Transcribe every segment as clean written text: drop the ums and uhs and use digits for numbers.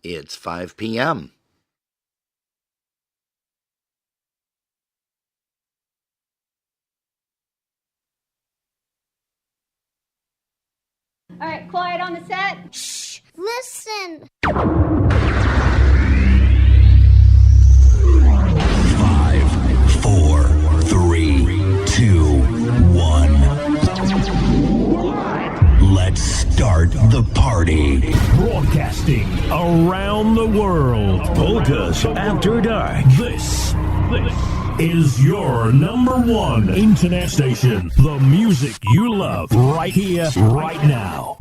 It's 5 p.m. All right, quiet on the set. Shh, listen. 5, 4, 3, 2, 1. Let's start the party. Broadcasting around the world. Polkas After Dark. This is your number one internet station. The music you love right here, right now.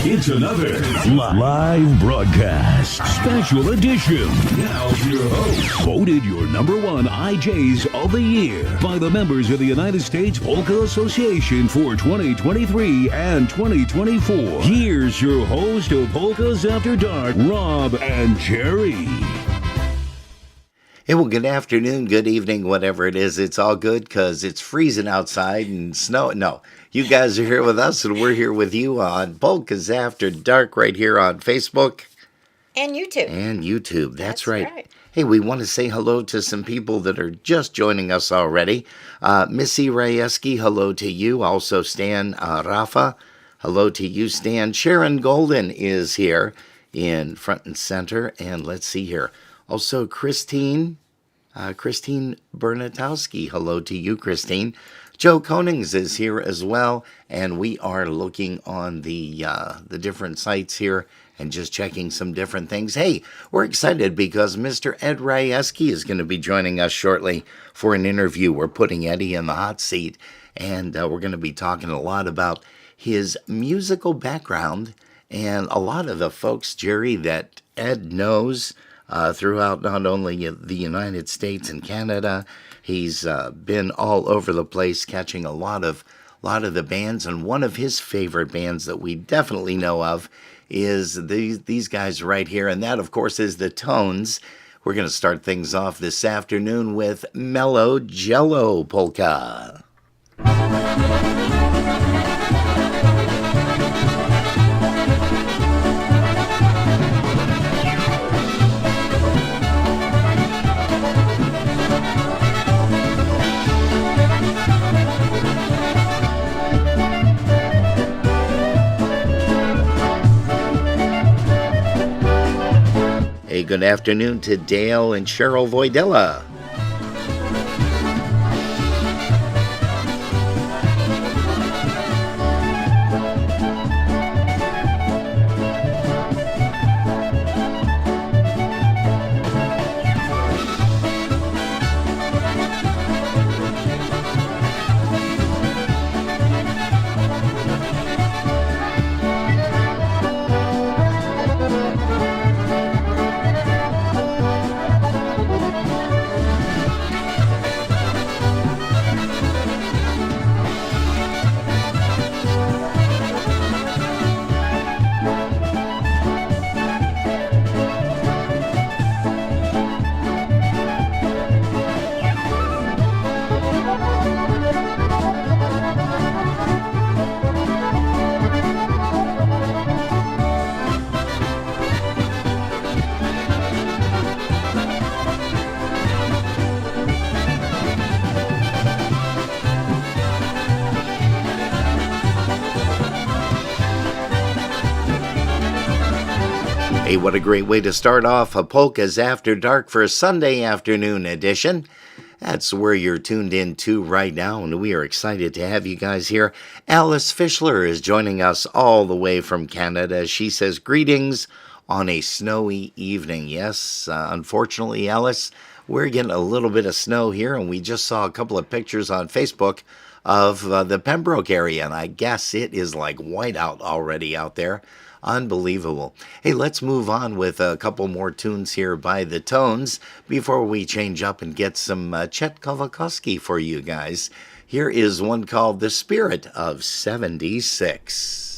It's another live broadcast special edition. Now your host, voted your number one IJs of the year by the members of the United States Polka Association for 2023 and 2024. Here's your host of Polkas After Dark, Rob and Jerry. Hey, well, good afternoon, good evening, whatever it is. It's all good because it's freezing outside and snow. No, you guys are here with us and we're here with you on Polkas After Dark right here on Facebook. And YouTube. And YouTube, that's right. Hey, we want to say hello to some people that are just joining us already. Missy Rajewski, hello to you. Also Stan Rafa, hello to you, Stan. Sharon Golden is here in front and center. And let's see here. Also, Christine Bernatowski. Hello to you, Christine. Joe Konings is here as well, and we are looking on the different sites here and just checking some different things. Hey, we're excited because Mr. Ed Rajewski is going to be joining us shortly for an interview. We're putting Eddie in the hot seat, and we're going to be talking a lot about his musical background and a lot of the folks, Jerry, that Ed knows throughout not only the United States and Canada. He's been all over the place catching a lot of the bands, and one of his favorite bands that we definitely know of is these guys right here, and that, of course, is the Tones. We're going to start things off this afternoon with Mellow Jello Polka. Hey, good afternoon to Dale and Cheryl Voidella. Hey, what a great way to start off a Polkas After Dark for a Sunday afternoon edition. That's where you're tuned in to right now, and we are excited to have you guys here. Alice Fischler is joining us all the way from Canada. She says, greetings on a snowy evening. Yes, unfortunately, Alice, we're getting a little bit of snow here, and we just saw a couple of pictures on Facebook of the Pembroke area, and I guess it is like whiteout already out there. Unbelievable. Hey, let's move on with a couple more tunes here by the Tones before we change up and get some Chet Kovalkovsky for you guys. Here is one called The Spirit of 76.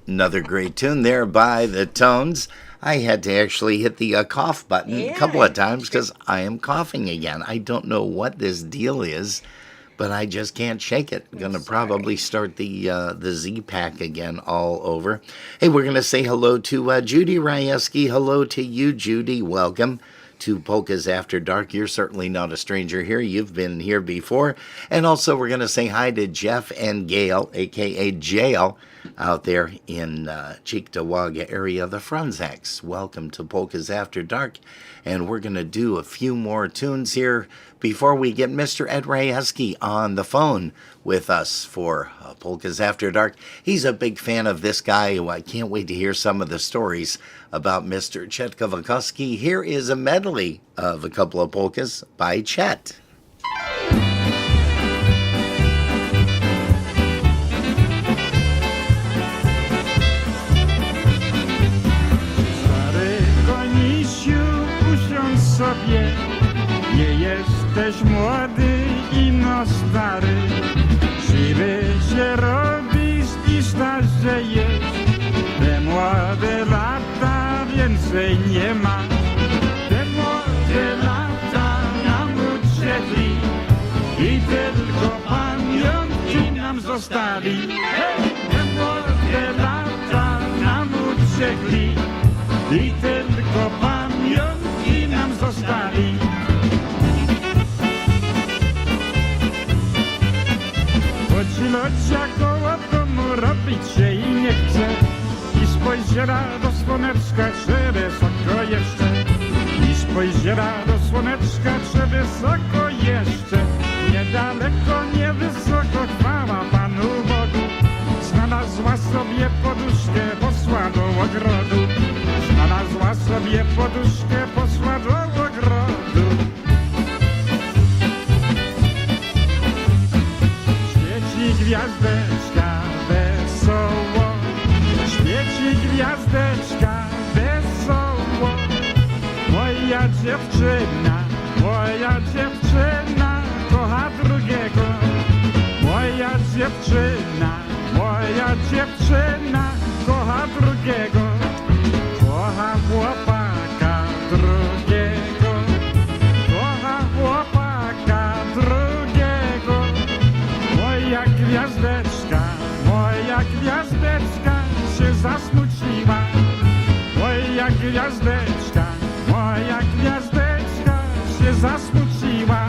Another great tune there by the Tones. I had to actually hit the cough button a couple of times because I am coughing again. I don't know what this deal is, but I just can't shake it. Going to probably start the Z-Pack again all over. Hey, we're going to say hello to Judy Rajewski. Hello to you, Judy. Welcome to Polkas After Dark. You're certainly not a stranger here. You've been here before. And also we're going to say hi to Jeff and Gail, a.k.a. Jail, out there in Cheektowaga area, the Frunzaks. Welcome to Polkas After Dark. And we're going to do a few more tunes here before we get Mr. Ed Rajewski on the phone with us for Polkas After Dark. He's a big fan of this guy who I can't wait to hear some of the stories about Mr. Chet Kovalkovsky. Here is a medley of a couple of polkas by Chet. Sobie, nie jesteś młody i no stary, siwy się robisz i starzejesz, te młode lata więcej nie ma, te młode lata nam uciekli i tylko pamiątki nam zostali, te młode lata nam uciekli i tylko pamiątki nam zostali. Choć locia koło domu robić się i nie chce, i spojrzała do słoneczka, czy wysoko jeszcze, i spojrzała do słoneczka, czy wysoko jeszcze, niedaleko, niewysoko, chwała Panu Bogu, znalazła sobie poduszkę, poszła do ogrodu. Znalazła sobie poduszkę, poszła do ogrodu. Świeci gwiazdeczka wesoło, świeci gwiazdeczka wesoło. Moja dziewczyna kocha drugiego. Moja dziewczyna kocha drugiego. Kocha chłopaka gwiazdeczka się zasmuciła. Moja gwiazdeczka się zasmuciła.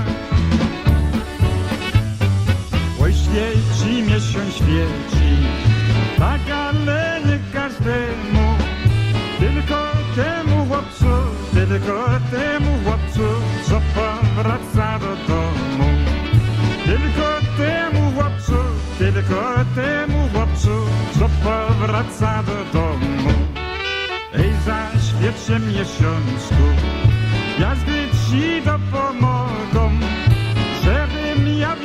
Oj, świeci, miesiąc świeci, tak ale nie każdemu, tylko temu chłopcu, co powraca do domu. Tylko temu chłopcu, co powraca do domu. Ej, zaświecie miesiączku, gwiazdy ci dopomogą, żebym ja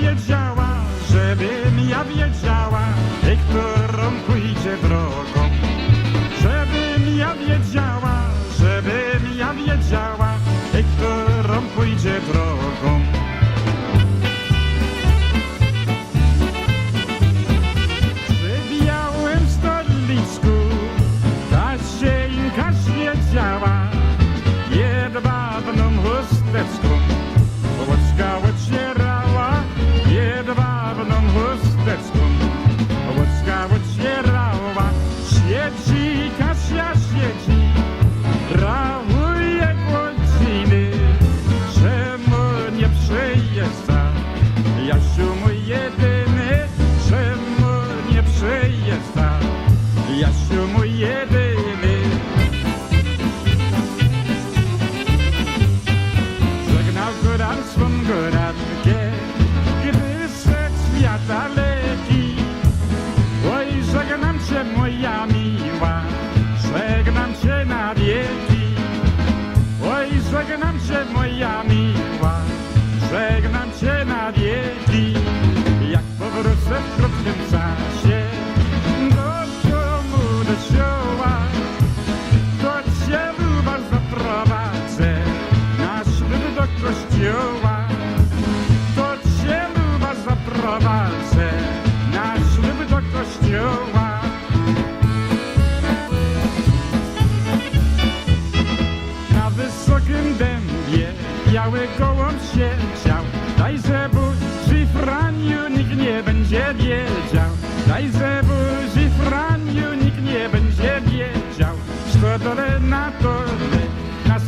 wiedziała, ej, którą pójdzie drogą. Żebym ja wiedziała, ej, którą pójdzie drogą. Jedwabną chusteczką Łocka ocierała, jedwabną chusteczką Łocka ocierała. Siedzi, Kasia siedzi, rachuje godziny, czemu nie przyjeżdża Jasiu mój jedyny, czemu nie przyjeżdża Jasiu mój jedyny. Swą goratkę, gdy set świata leci. Oj, żegnam cię moja miła, żegnam cię na wieki. Oj, żegnam cię moja miła, żegnam cię na wieki. Jak powrócę w krótkim czasie do domu, do sioła, to cię luba zaprowadzę na ślub do kościoła. To cię luba zaprowadzę na ślub do kościoła. Na wysokim dębie biały gołąb siedział. Daj zebu, Franiu, nikt nie będzie wiedział. Daj zebu, Franiu, nikt nie będzie wiedział. Što dole na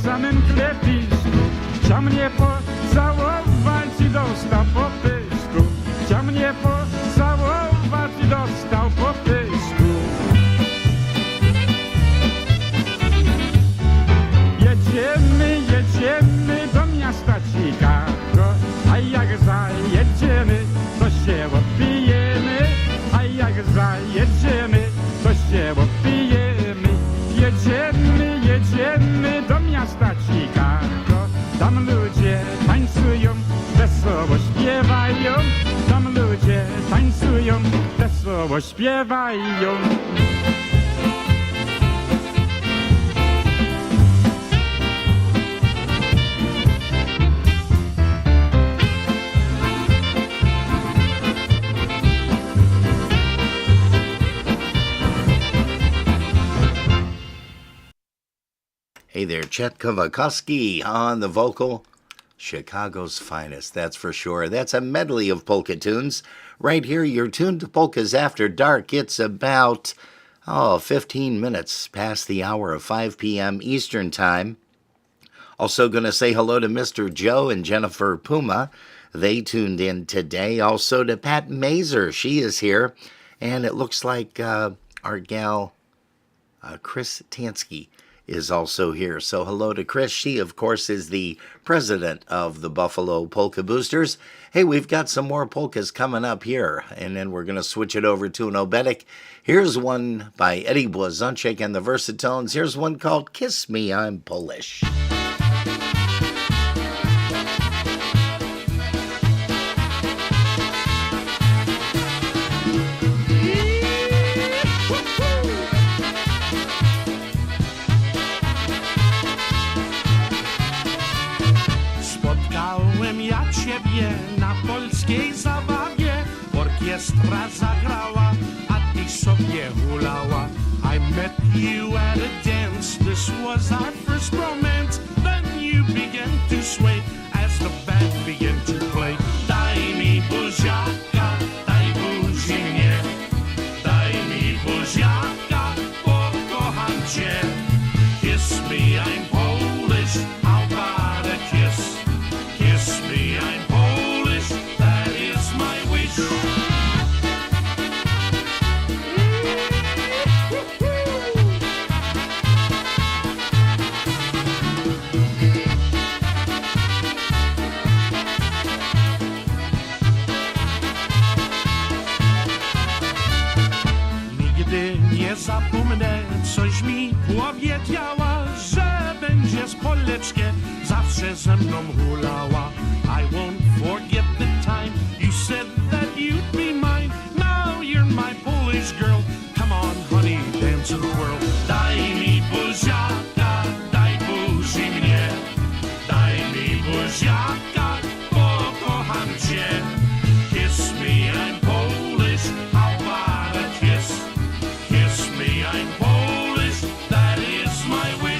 samym klepisku, chciał mnie pocałować i dostał po pysku. Chciał mnie pocałować i dostał po pysku. Jedziemy do miasta Chicago, a jak zajedziemy, to się opijemy. A jak zajedziemy, to się opijemy. Jedziemy do miasta Chicago, tam ludzie tańcują, wesoło śpiewają. Tam ludzie tańcują, wesoło śpiewają. Hey there, Chet Kowakowski on the vocal. Chicago's finest, that's for sure. That's a medley of polka tunes. Right here, you're tuned to Polkas After Dark. It's about, 15 minutes past the hour of 5 p.m. Eastern Time. Also going to say hello to Mr. Joe and Jennifer Puma. They tuned in today. Also to Pat Mazer. She is here. And it looks like our gal, Chris Tansky, is also here. So hello to Chris. She, of course, is the president of the Buffalo Polka Boosters. Hey, we've got some more polkas coming up here, and then we're going to switch it over to an obetic. Here's one by Eddie Blazonczyk and the Versatones. Here's one called Kiss Me, I'm Polish. Na polskiej zabawie orkiestra zagrała, a ty sobie hulała. I met you at a dance, this was our first romance. Then you began to sway as the band began to play. Daj mi buziaka, daj buziaka. zapomnę, coś mi powiedziała, że będzie z Poleczkę zawsze ze mną hulała. I won't forget the time you said that you'd be mine. Now you're my Polish girl. Come on, honey, dance and twirl. Daj mi buziaka, daj buzi mnie. Daj mi buziaka, pokocham cię. Kiss me, I'm Polish, how about a kiss? Kiss me, I'm Polish, that is my wish.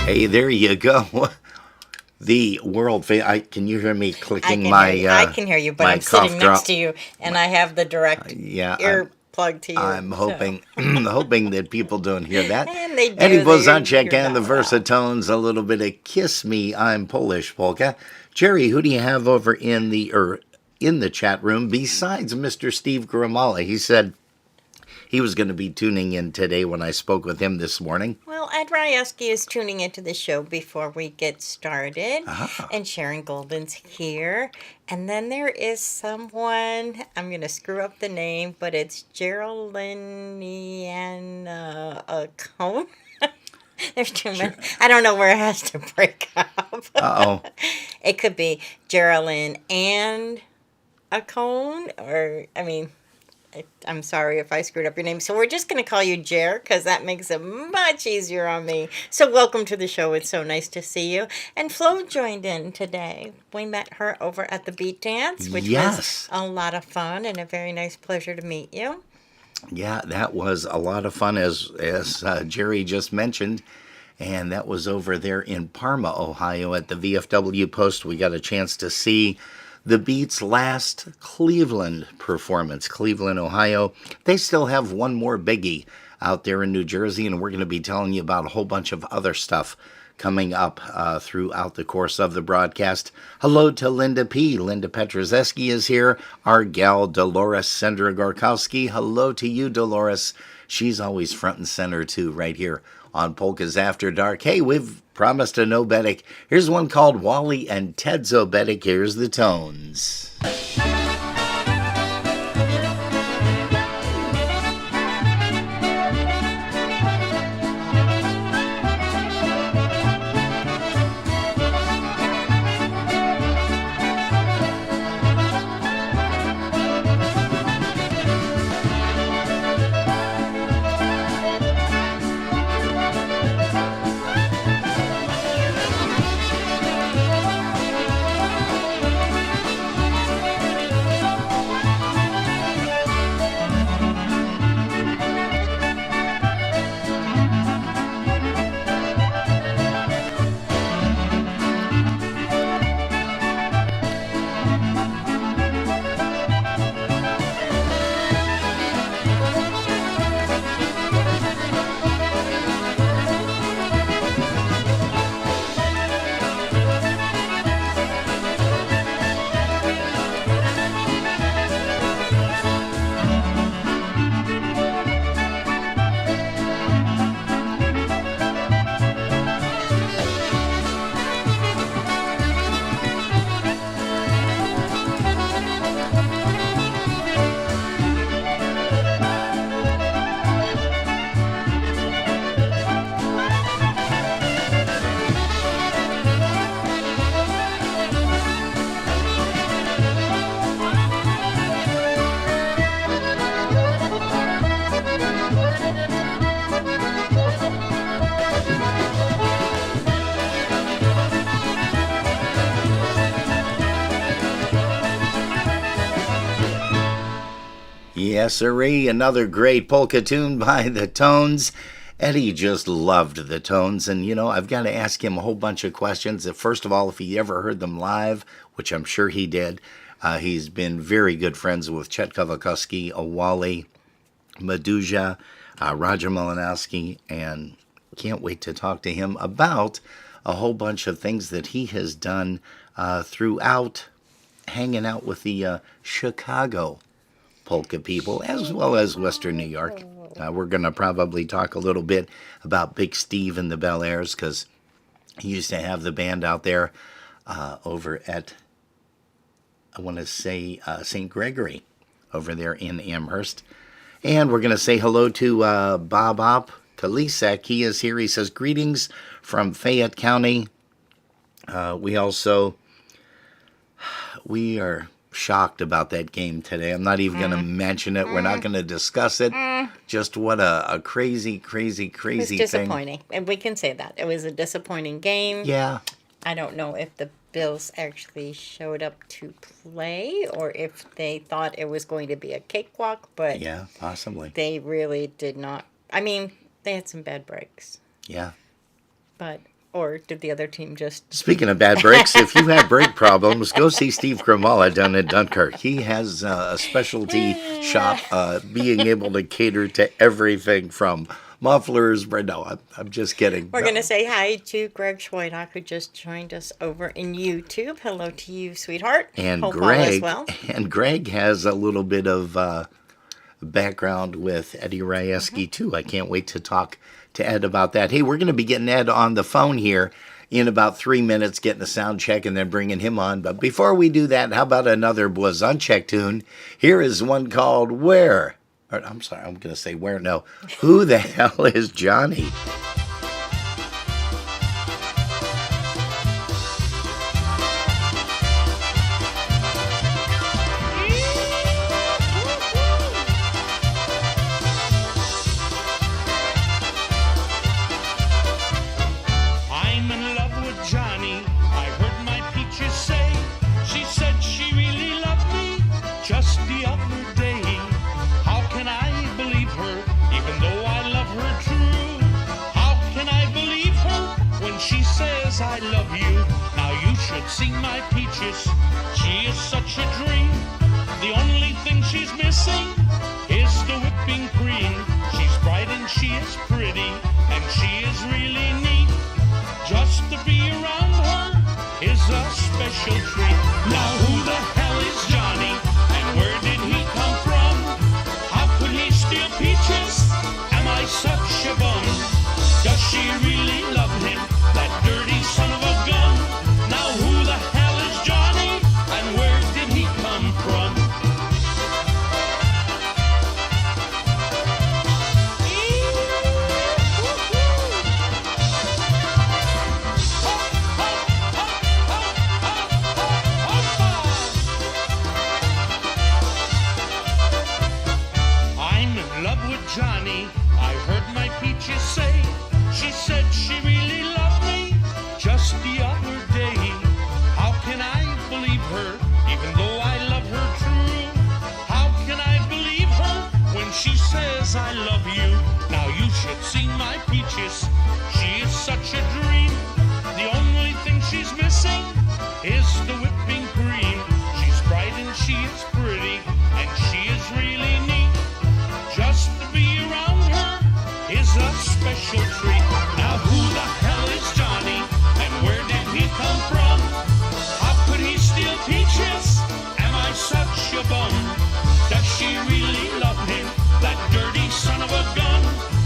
Hey, there you go. The world famous. Can you hear me clicking I can hear you, but my I'm sitting cough drop? next to you, and I have the direct Yeah, ear plug to you. I'm so. hoping hoping that people don't hear that. And they do. Eddie They Blazonczyk hear and the that well. Versatones, a little bit of Kiss Me, I'm Polish polka. Jerry, who do you have over in the chat room besides Mr. Steve Grimala? He said he was going to be tuning in today when I spoke with him this morning. Well, Ed Rajewski is tuning into the show before we get started. Ah. And Sharon Golden's here. And then there is someone, I'm going to screw up the name, but it's Geraldine Cone. There's too many. I don't know where it has to break up. Uh-oh. It could be Geraldine and a cone, or, I'm sorry if I screwed up your name. So we're just going to call you Jer, because that makes it much easier on me. So welcome to the show. It's so nice to see you. And Flo joined in today. We met her over at the Beat Dance, which was a lot of fun and a very nice pleasure to meet you. Yeah, that was a lot of fun, as Jerry just mentioned. And that was over there in Parma, Ohio, at the VFW Post. We got a chance to see the Beats' last Cleveland performance, Cleveland, Ohio. They still have one more biggie out there in New Jersey, and we're going to be telling you about a whole bunch of other stuff coming up throughout the course of the broadcast. Hello to Linda P. Linda Petrozeski is here. Our gal, Dolores Sendra Gorkowski. Hello to you, Dolores. She's always front and center, too, right here on Polkas After Dark. Hey, we've promised an obedic. Here's one called Wally and Ted's Obedic. Here's the tones. Yes, sirree, another great polka tune by the Tones. Eddie just loved the Tones, and I've got to ask him a whole bunch of questions. First of all, if he ever heard them live, which I'm sure he did. He's been very good friends with Chet Kowalkowski, Owali, Meduja, Roger Malinowski, and can't wait to talk to him about a whole bunch of things that he has done throughout hanging out with the Chicago polka people, as well as Western New York. We're going to probably talk a little bit about Big Steve and the Bel Airs, because he used to have the band out there over at, I want to say, St. Gregory over there in Amherst. And we're going to say hello to Bob Kalisek. He is here. He says, greetings from Fayette County. We are shocked about that game today. I'm not even going to mention it. We're not going to discuss it. Just what a crazy It was thing. disappointing, and we can say that. It was a disappointing game. Yeah. I don't know if the Bills actually showed up to play or if they thought it was going to be a cakewalk, but Yeah, possibly. they really did not. I mean, they had some bad breaks, Yeah. but or did the other team just? Speaking of bad breaks, if you have brake problems, go see Steve Grimala down in Dunkirk. He has a specialty shop being able to cater to everything from mufflers. No, I'm just kidding. We're going to say hi to Greg Schweidock, who just joined us over in YouTube. Hello to you, sweetheart. And Hope all is Greg, well. and Greg has a little bit of background with Eddie Rajewski too. I can't wait to talk to Ed about that. Hey, we're going to be getting Ed on the phone here in about 3 minutes, getting a sound check and then bringing him on. But before we do that, how about another Blazonczyk tune? Here is one called Where? Or, I'm sorry, I'm going to say Where? No. Who the hell is Johnny? I'm in love with Johnny. I heard my peaches say. She said she really loved me just the other day. How can I believe her, even though I love her true? How can I believe her when she says I love you? Now you should see my peaches. She is such a dream. The only thing she's missing is the whipping cream. She's bright and she is pretty, and she is really neat. Just to be around her is a special treat. Now who the hell is Johnny, and where did he come from? How could he steal peaches? Am I such a bum? Does she really love him, that dirty son of a gun? Now who the hell is Johnny, and where did he come from? I'm in love with Johnny. I heard my peaches say. She said she really loved me just the other day. How can I believe her, even though I love her true? How can I believe her when she says I love you? Now you should see my peaches. She is such a dream. The only thing she's missing is the whipping cream. She's bright and she is pretty, and she is really neat. Just to be around her is a special treat. Now who the hell is Johnny, and where did he come from? How could he steal peaches? Am I such a bum? Does she really love him, that dirty son of a gun?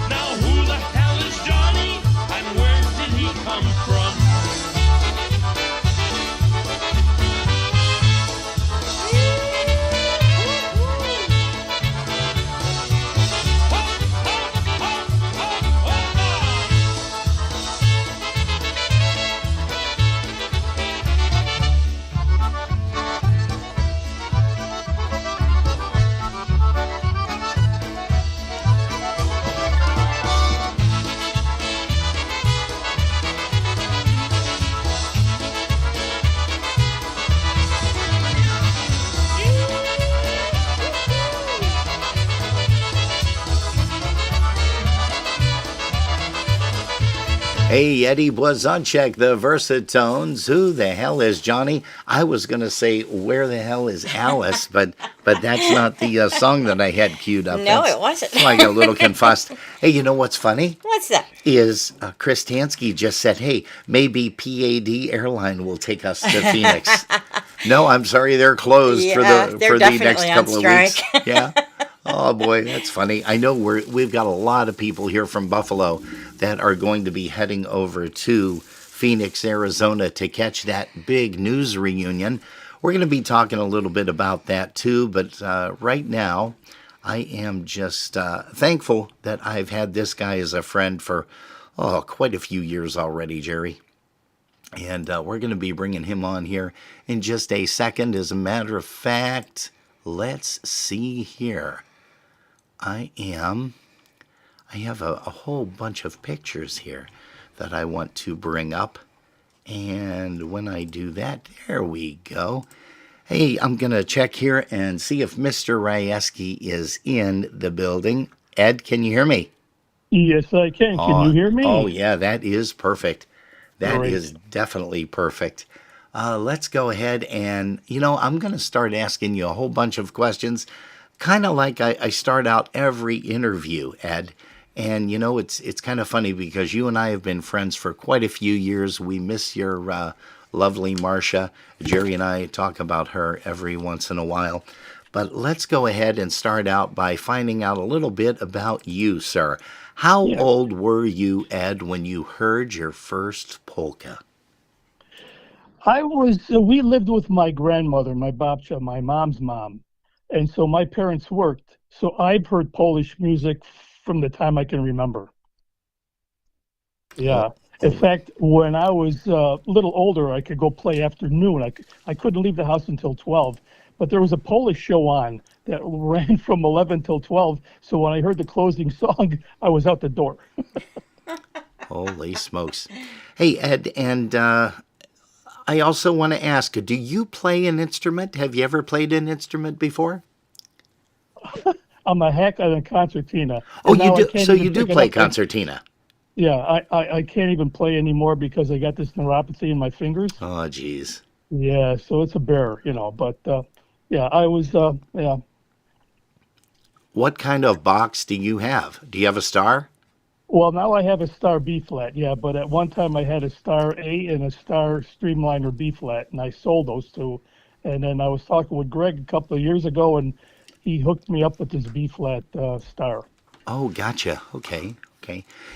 Now who the hell is Johnny, and where did he come from? Hey, Eddie Blazonczyk, the Versatones. Who the hell is Johnny? I was going to say, where the hell is Alice? But that's not the song that I had queued up. No, it wasn't. So I got a little confused. Hey, you know what's funny? What's that? Is Chris Tansky just said, hey, maybe PAD Airline will take us to Phoenix. No, I'm sorry, they're closed for the next couple of weeks. Yeah. Oh boy, that's funny. I know we've got a lot of people here from Buffalo that are going to be heading over to Phoenix, Arizona to catch that big news reunion. We're going to be talking a little bit about that too, but right now I am just thankful that I've had this guy as a friend for quite a few years already, Jerry. And we're going to be bringing him on here in just a second. As a matter of fact, let's see here. I have a whole bunch of pictures here that I want to bring up. And when I do that, there we go. Hey, I'm going to check here and see if Mr. Rajewski is in the building. Ed, can you hear me? Yes, I can. Can you hear me? Oh, yeah, that is perfect. That Great. is definitely perfect. Let's go ahead and, I'm going to start asking you a whole bunch of questions, kind of like I start out every interview, Ed. And, it's kind of funny because you and I have been friends for quite a few years. We miss your lovely Marcia. Jerry and I talk about her every once in a while. But let's go ahead and start out by finding out a little bit about you, sir. How old were you, Ed, when you heard your first polka? We lived with my grandmother, my babcia, my mom's mom. And so my parents worked. So I've heard Polish music from the time I can remember. Yeah. In fact, when I was a little older, I could go play after noon. I couldn't leave the house until 12. But there was a Polish show on that ran from 11 till 12. So when I heard the closing song, I was out the door. Holy smokes. Hey, Ed, and I also want to ask, do you play an instrument? Have you ever played an instrument before? I'm a hack on a concertina. Oh, you do? So you do play concertina? Yeah, I can't even play anymore because I got this neuropathy in my fingers. Oh, geez. Yeah, so it's a bear, but yeah, I was, yeah. What kind of box do you have? Do you have a star? Well, now I have a star B flat, yeah, but at one time I had a star A and a star Streamliner B flat, and I sold those two. And then I was talking with Greg a couple of years ago, and he hooked me up with this B flat star. Oh, gotcha. Okay.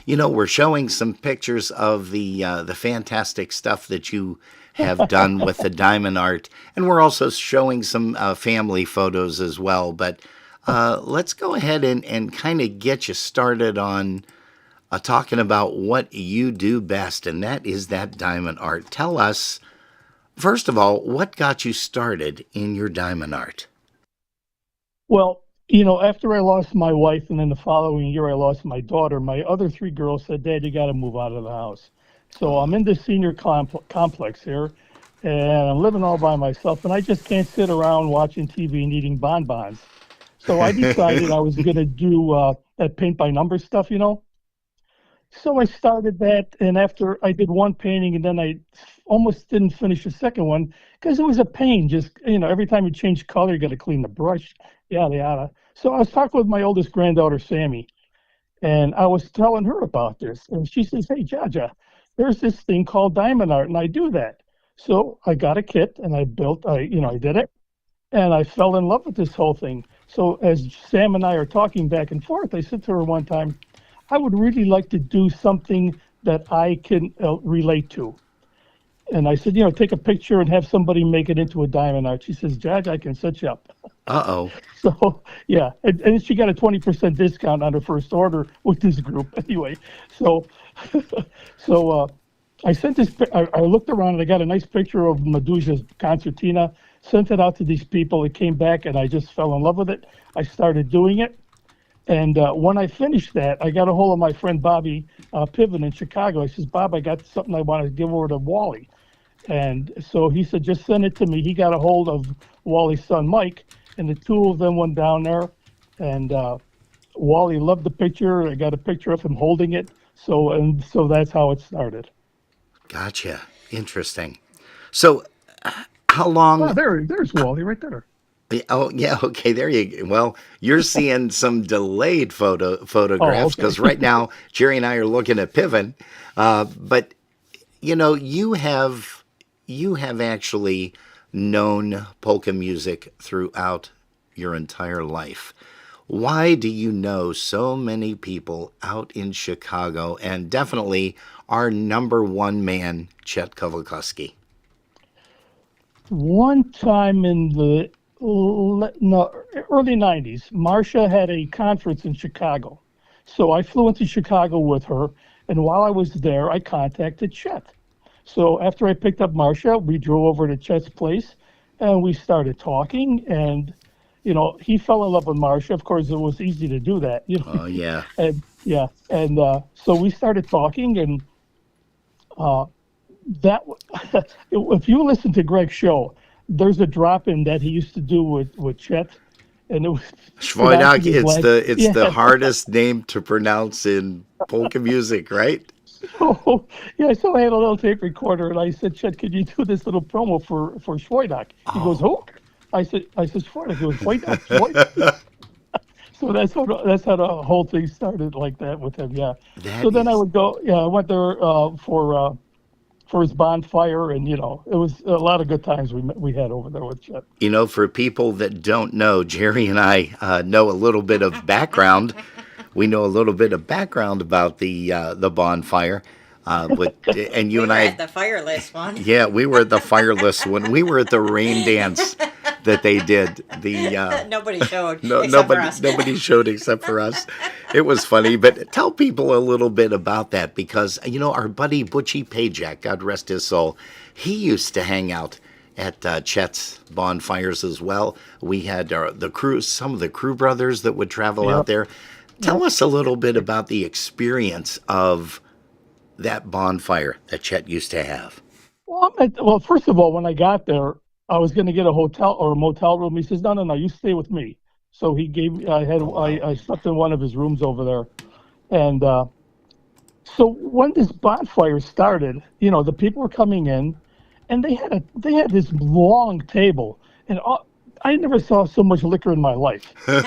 We're showing some pictures of the fantastic stuff that you have done with the diamond art, and we're also showing some family photos as well. But let's go ahead and kind of get you started on talking about what you do best, and that is that diamond art. Tell us, first of all, what got you started in your diamond art? Well, after I lost my wife and then the following year I lost my daughter, my other three girls said, Dad, you got to move out of the house. So I'm in the senior complex here, and I'm living all by myself, and I just can't sit around watching TV and eating bonbons. So I decided I was going to do that paint by number stuff, So I started that, and after I did one painting, and then I almost didn't finish the second one because it was a pain. Just, every time you change color, you got to clean the brush, yada, yada. So I was talking with my oldest granddaughter, Sammy, and I was telling her about this. And she says, hey, Jaja, there's this thing called diamond art, and I do that. So I got a kit, and I did it, and I fell in love with this whole thing. So as Sam and I are talking back and forth, I said to her one time, I would really like to do something that I can relate to. And I said, take a picture and have somebody make it into a diamond art. She says, Judge, I can set you up. Uh-oh. So, yeah. And she got a 20% discount on her first order with this group anyway. So I sent this, I looked around and I got a nice picture of Medusa's concertina, sent it out to these people. It came back and I just fell in love with it. I started doing it. And when I finished that, I got a hold of my friend Bobby Piven in Chicago. I says, Bob, I got something I want to give over to Wally. And so he said, just send it to me. He got a hold of Wally's son, Mike, and the two of them went down there. And Wally loved the picture. I got a picture of him holding it. So that's how it started. Gotcha. Interesting. So, how long? Oh, there's Wally right there. Oh, yeah. Okay. There you go. Well, you're seeing some delayed Oh, photographs okay. because right now Jerry and I are looking at Piven. But you have actually known polka music throughout your entire life. Why do you know so many people out in Chicago and definitely our number one man, Chet Kowalkowski? One time in the no, early 90s, Marcia had a conference in Chicago. So I flew into Chicago with her, and while I was there, I contacted Chet. So after I picked up Marcia, we drove over to Chet's place, and we started talking. And he fell in love with Marcia. Of course, it was easy to do that, Oh, yeah. and yeah, and so we started talking, and uh, that if you listen to Greg's show, there's a drop in that he used to do with Chet, and it was Schweidak, pronouncing his last. it's the Yeah. hardest name to pronounce in polka music, right? So yeah, so I had a little tape recorder, and I said, Chet, could you do this little promo for Schweidak? He goes, who? I said Schweidak. He goes, Schweidak. So that's how the whole thing started like that with him. Yeah. That So then I is, would go. Yeah, I went there for his bonfire, and it was a lot of good times we had over there with Chet. for people that don't know, Jerry and I know a little bit of background. We know a little bit of background about the bonfire. And you We and were I, at the fireless one. yeah, we were at the fireless one. We were at the rain dance that they did. Nobody showed No, except for nobody, us. nobody showed except for us. It was funny, but tell people a little bit about that because our buddy Butchie Pajak, God rest his soul, he used to hang out at Chet's bonfires as well. We had the crew, some of the crew brothers that would travel out Yep. there. Tell us a little bit about the experience of that bonfire that Chet used to have. Well, first of all, when I got there, I was going to get a hotel or a motel room. He says, "No, no, no, you stay with me." So he gave me. Oh, wow. I slept in one of his rooms over there, and so when this bonfire started, the people were coming in, and they had this long table, and I never saw so much liquor in my life. There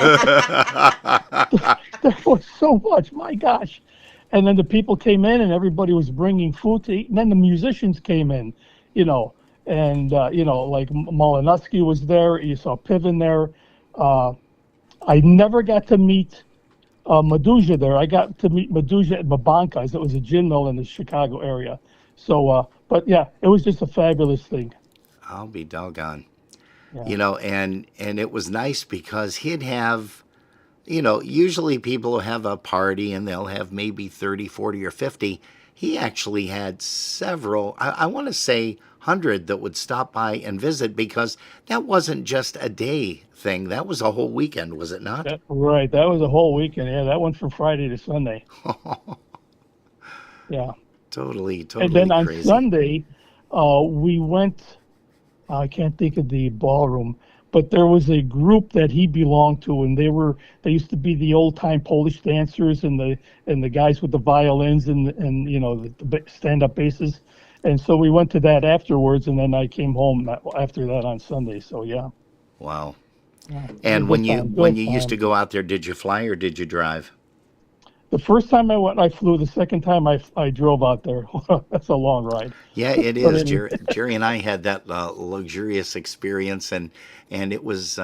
was so much, my gosh. And then the people came in, and everybody was bringing food to eat. And then the musicians came in, and like Molinowski was there. You saw Piven there. I never got to meet Medusa there. I got to meet Medusa at Mabanka's. It was a gin mill in the Chicago area. So, but yeah, it was just a fabulous thing. I'll be doggone. Yeah. And it was nice because he'd have, usually people will have a party and they'll have maybe 30, 40, or 50. He actually had several, I want to say 100 that would stop by and visit because that wasn't just a day thing. That was a whole weekend, was it not? Right. That was a whole weekend. Yeah, that went from Friday to Sunday. Yeah. Totally, And totally then on crazy. Sunday, we went. I can't think of the ballroom, but there was a group that he belonged to, and they used to be the old time Polish dancers and the guys with the violins and the stand up basses, and so we went to that afterwards, and then I came home after that on Sunday. So yeah, Wow. yeah, And good time, when good you used to time. go out there, did you fly or did you drive? The first time I went, I flew. The second time I drove out there. That's a long ride. Yeah, it But is. anyway, Jerry and I had that luxurious experience, and it was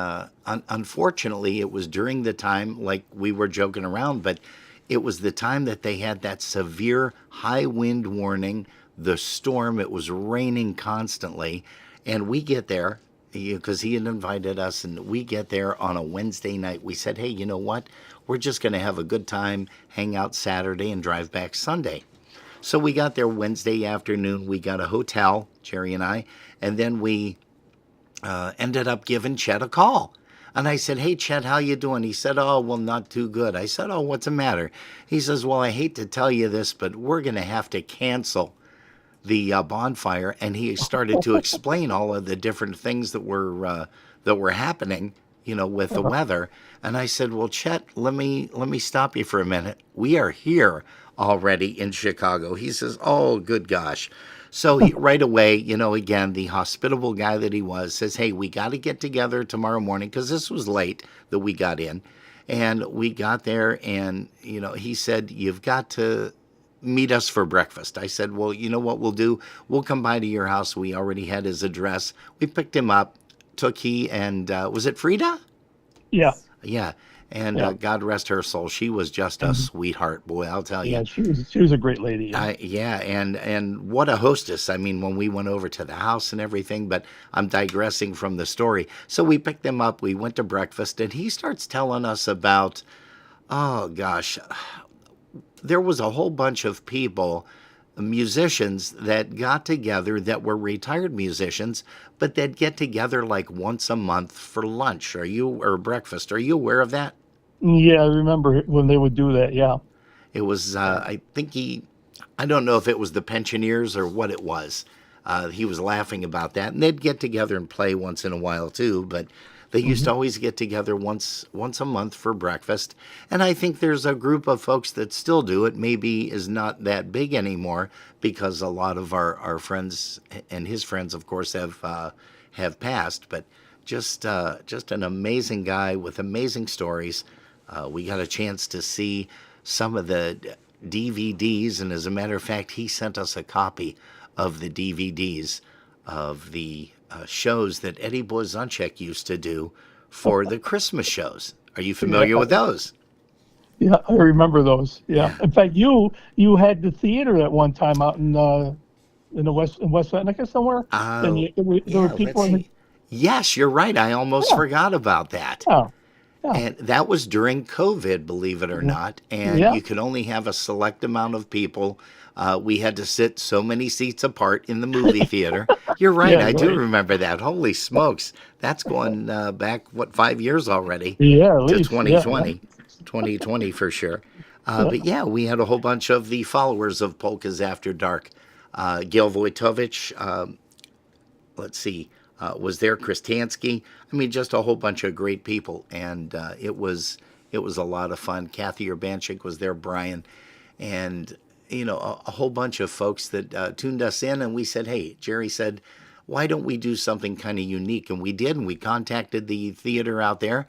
unfortunately it was during the time like we were joking around, but it was the time that they had that severe high wind warning, the storm. It was raining constantly, and we get there because he had invited us, and we get there on a Wednesday night. We said, hey, you know what? We're just going to have a good time, hang out Saturday, and drive back Sunday. So we got there Wednesday afternoon. We got a hotel, Jerry and I, and then we ended up giving Chet a call. And I said, hey, Chet, how you doing? He said, oh, well, not too good. I said, oh, what's the matter? He says, well, I hate to tell you this, but we're going to have to cancel the bonfire. And he started to explain all of the different things that were happening, with the weather. And I said, well, Chet, let me stop you for a minute. We are here already in Chicago. He says, "Oh, good gosh." So he, right away, again, the hospitable guy that he was says, "Hey, we got to get together tomorrow morning," because this was late that we got in. And we got there, and, he said, "You've got to meet us for breakfast." I said, "Well, you know what we'll do? We'll come by to your house." We already had his address. We picked him up, took he, and was it Frida? Yeah. Yeah. And Yeah. God rest her soul. She was just a sweetheart, boy, I'll tell you. Yeah, she was a great lady. Yeah. Yeah, and what a hostess. I mean, when we went over to the house and everything, but I'm digressing from the story. So we picked him up, we went to breakfast, and he starts telling us about, oh gosh, there was a whole bunch of people, musicians that got together that were retired musicians, but they'd get together like once a month for lunch. Or breakfast? Are you aware of that? Yeah, I remember when they would do that. Yeah. It was, I think I don't know if it was the pensioners or what it was. He was laughing about that, and they'd get together and play once in a while too. But they used to always get together once a month for breakfast. And I think there's a group of folks that still do it. Maybe is not that big anymore because a lot of our friends and his friends, of course, have passed. But just an amazing guy with amazing stories. We got a chance to see some of the DVDs, and as a matter of fact, he sent us a copy of the DVDs of the shows that Eddie Blazonczyk used to do for the Christmas shows. Are you familiar with those? Yeah, I remember those. Yeah. In fact, you had the theater at one time out in West Atlantic somewhere. And there were people let's see. Yes, you're right. I almost forgot about that. Yeah. And that was during COVID, believe it or not. And you could only have a select amount of people. We had to sit so many seats apart in the movie theater. You're right. I do remember that. Holy smokes. That's going back, 5 years already? Yeah, at to least. 2020. Yeah. 2020 for sure. But yeah, we had a whole bunch of the followers of Polkas After Dark. Gil Wojtowicz, let's see, was there, Kristansky. I mean, just a whole bunch of great people, and it was a lot of fun. Kathy Urbanchik was there, Brian, and a whole bunch of folks that tuned us in, and we said, hey, Jerry said, why don't we do something kind of unique? And we did, and we contacted the theater out there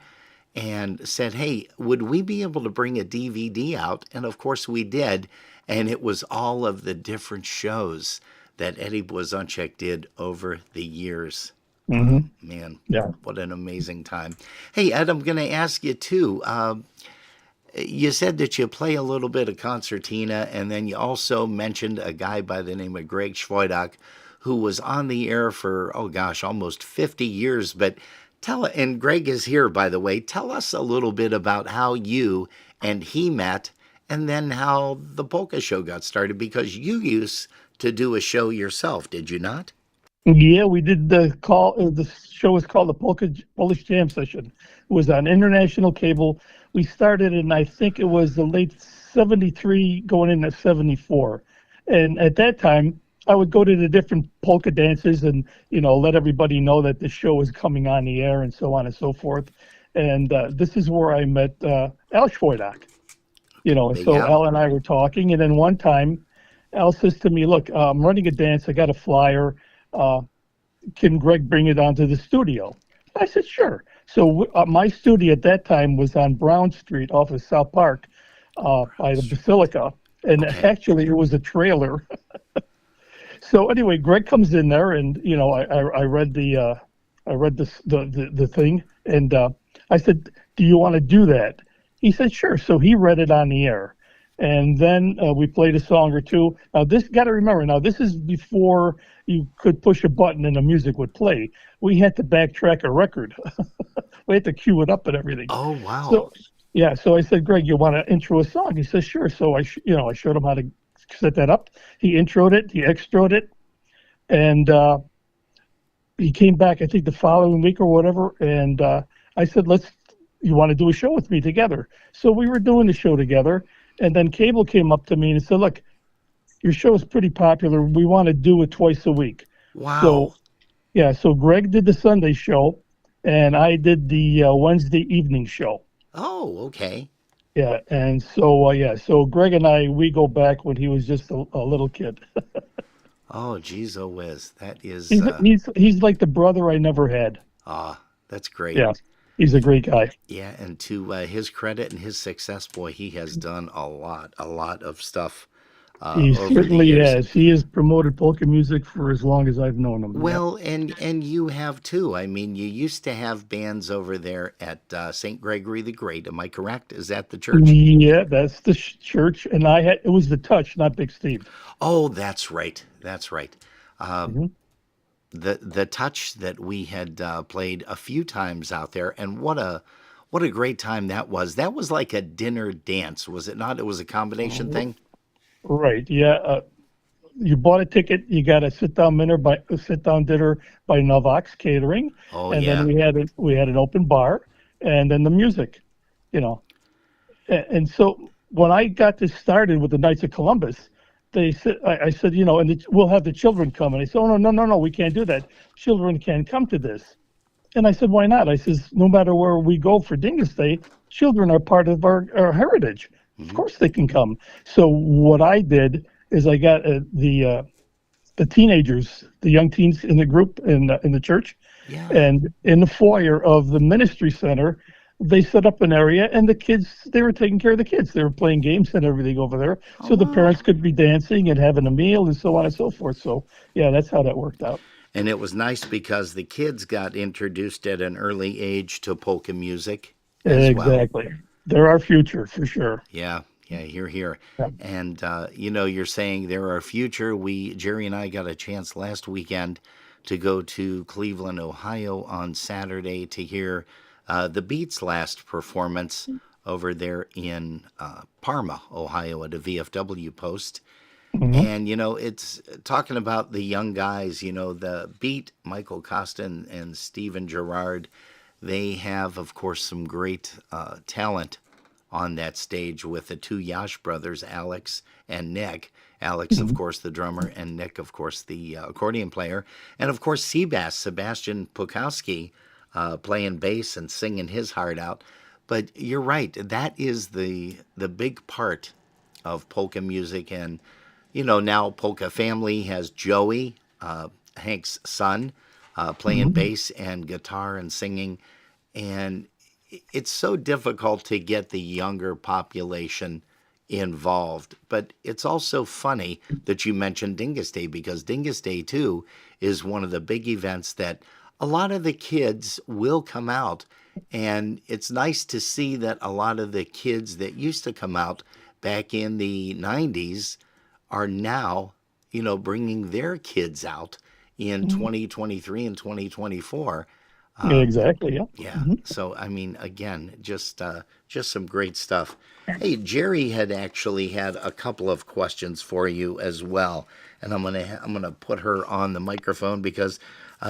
and said, hey, would we be able to bring a DVD out? And of course we did, and it was all of the different shows that Eddie Blazonczyk did over the years. Man, what an amazing time. Hey, Ed, I'm going to ask you too. You said that you play a little bit of concertina, and then you also mentioned a guy by the name of Greg Schwoidak, who was on the air for, oh gosh, almost 50 years. But and Greg is here, by the way, tell us a little bit about how you and he met, and then how the Polka Show got started, because you used to do a show yourself, did you not? Yeah, we did the show was called the Polish Jam Session. It was on international cable. We started in, I think it was the late 73 going into 74. And at that time, I would go to the different polka dances and, let everybody know that the show was coming on the air and so on and so forth. And this is where I met Al Schwoidak. So Al and I were talking, and then one time Al says to me, look, I'm running a dance. I got a flyer. Can Greg bring it onto the studio? I said, sure. So my studio at that time was on Brown Street off of South Park by the Basilica. And actually it was a trailer. So anyway, Greg comes in there, and, I read the thing, and I said, do you want to do that? He said, sure. So he read it on the air. And then we played a song or two. Now, got to remember, this is before you could push a button and the music would play. We had to backtrack a record. We had to cue it up and everything. Oh, wow. So I said, Greg, you want to intro a song? He says, sure. So I showed him how to set that up. He introed it, he extroed it, and he came back, I think, the following week or whatever, and I said, you want to do a show with me together? So we were doing the show together. And then Cable came up to me and said, look, your show is pretty popular. We want to do it twice a week. Wow. So Greg did the Sunday show, and I did the Wednesday evening show. Oh, okay. Yeah, and so so Greg and I, we go back when he was just a little kid. Oh, geez, oh whiz. That is, He's like the brother I never had. that's great. Yeah, he's a great guy. Yeah, and to his credit and his success, boy, he has done a lot of stuff He over the certainly years. has. He has promoted polka music for as long as I've known him. Yeah. Well, and you have too. I mean, you used to have bands over there at St. Gregory the Great. Am I correct? Is that the church? Yeah, that's the church, and I had it was the Touch, not Big Steve. Oh, that's right. That's right. Mhm. The touch that we had played a few times out there, and what a great time that was. That was like a dinner dance, was it not? It was a combination thing. Right. Yeah. You bought a ticket. You got a sit down dinner by Novak's Catering, Oh and yeah. then we had an open bar, and then the music. You know, and so when I got this started with the Knights of Columbus, they said, I said, and we'll have the children come. And they said, oh, no, we can't do that. Children can't come to this. And I said, why not? I says, no matter where we go for Dingus Day, children are part of our heritage. Of course they can come. So what I did is I got the teenagers, the young teens in the group in the church, Yeah. and in the foyer of the ministry center, they set up an area, and the kids, they were taking care of the kids. They were playing games and everything over there, so the parents could be dancing and having a meal and so on and so forth. So yeah, that's how that worked out. And it was nice because the kids got introduced at an early age to polka music as well. Exactly. They're our future for sure. Yeah, yeah, here. Yeah. And you're saying they're our future. Jerry and I got a chance last weekend to go to Cleveland, Ohio on Saturday to hear the Beats' last performance over there in Parma, Ohio at a VFW post. And, it's talking about the young guys, the Beat, Michael Costa and Steven Gerrard. They have, of course, some great talent on that stage with the two Yash brothers, Alex and Nick. Alex, of course, the drummer, and Nick, of course, the accordion player. And, of course, Sebastian Pukowski, playing bass and singing his heart out. But you're right. That is the big part of polka music. And, now Polka Family has Joey, Hank's son, playing bass and guitar and singing. And it's so difficult to get the younger population involved. But it's also funny that you mentioned Dingus Day, because Dingus Day, too, is one of the big events that a lot of the kids will come out. And it's nice to see that a lot of the kids that used to come out back in the 90s are now, bringing their kids out in 2023 and 2024. Exactly. Yeah. Yeah. So, I mean, again, just some great stuff. Hey, Jerry had actually had a couple of questions for you as well, and I'm gonna put her on the microphone because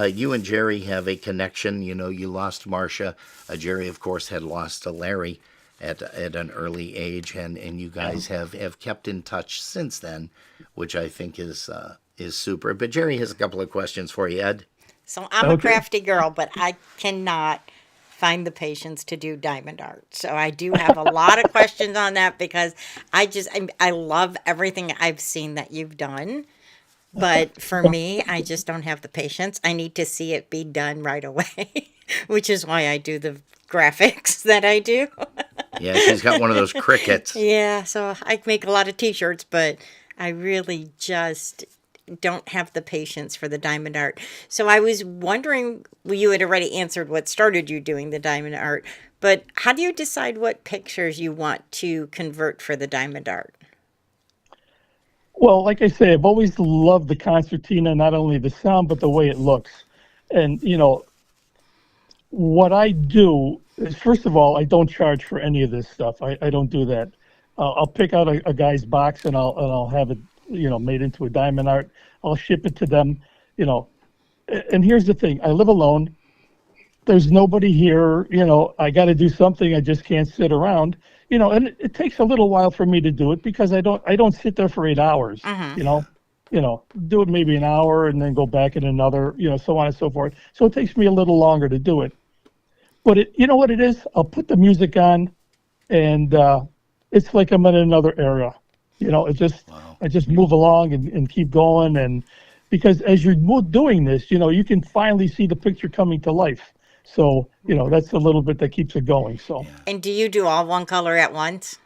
you and Jerry have a connection. You lost Marcia. Jerry, of course, had lost Larry at an early age, and you guys have kept in touch since then, which I think is super. But Jerry has a couple of questions for you, Ed. So I'm a crafty girl, but I cannot find the patience to do diamond art. So I do have a lot of questions on that because I love everything I've seen that you've done. But for me, I just don't have the patience. I need to see it be done right away, which is why I do the graphics that I do. Yeah, she's got one of those crickets. Yeah, so I make a lot of t-shirts, but I really just don't have the patience for the diamond art. So I was wondering, well, you had already answered what started you doing the diamond art, but how do you decide what pictures you want to convert for the diamond art? Well, like I say, I've always loved the concertina, not only the sound, but the way it looks. And, what I do is, first of all, I don't charge for any of this stuff. I don't do that. I'll pick out a guy's box and I'll have it, made into a diamond art. I'll ship it to them, And here's the thing: I live alone. There's nobody here. I got to do something. I just can't sit around. And it takes a little while for me to do it because I don't sit there for 8 hours. Do it maybe an hour and then go back in another, so on and so forth. So it takes me a little longer to do it. But you know what it is? I'll put the music on, and it's like I'm in another era. Wow. I just move along and keep going. And because as you're doing this, you can finally see the picture coming to life. So, that's a little bit that keeps it going. So, And do you do all one color at once?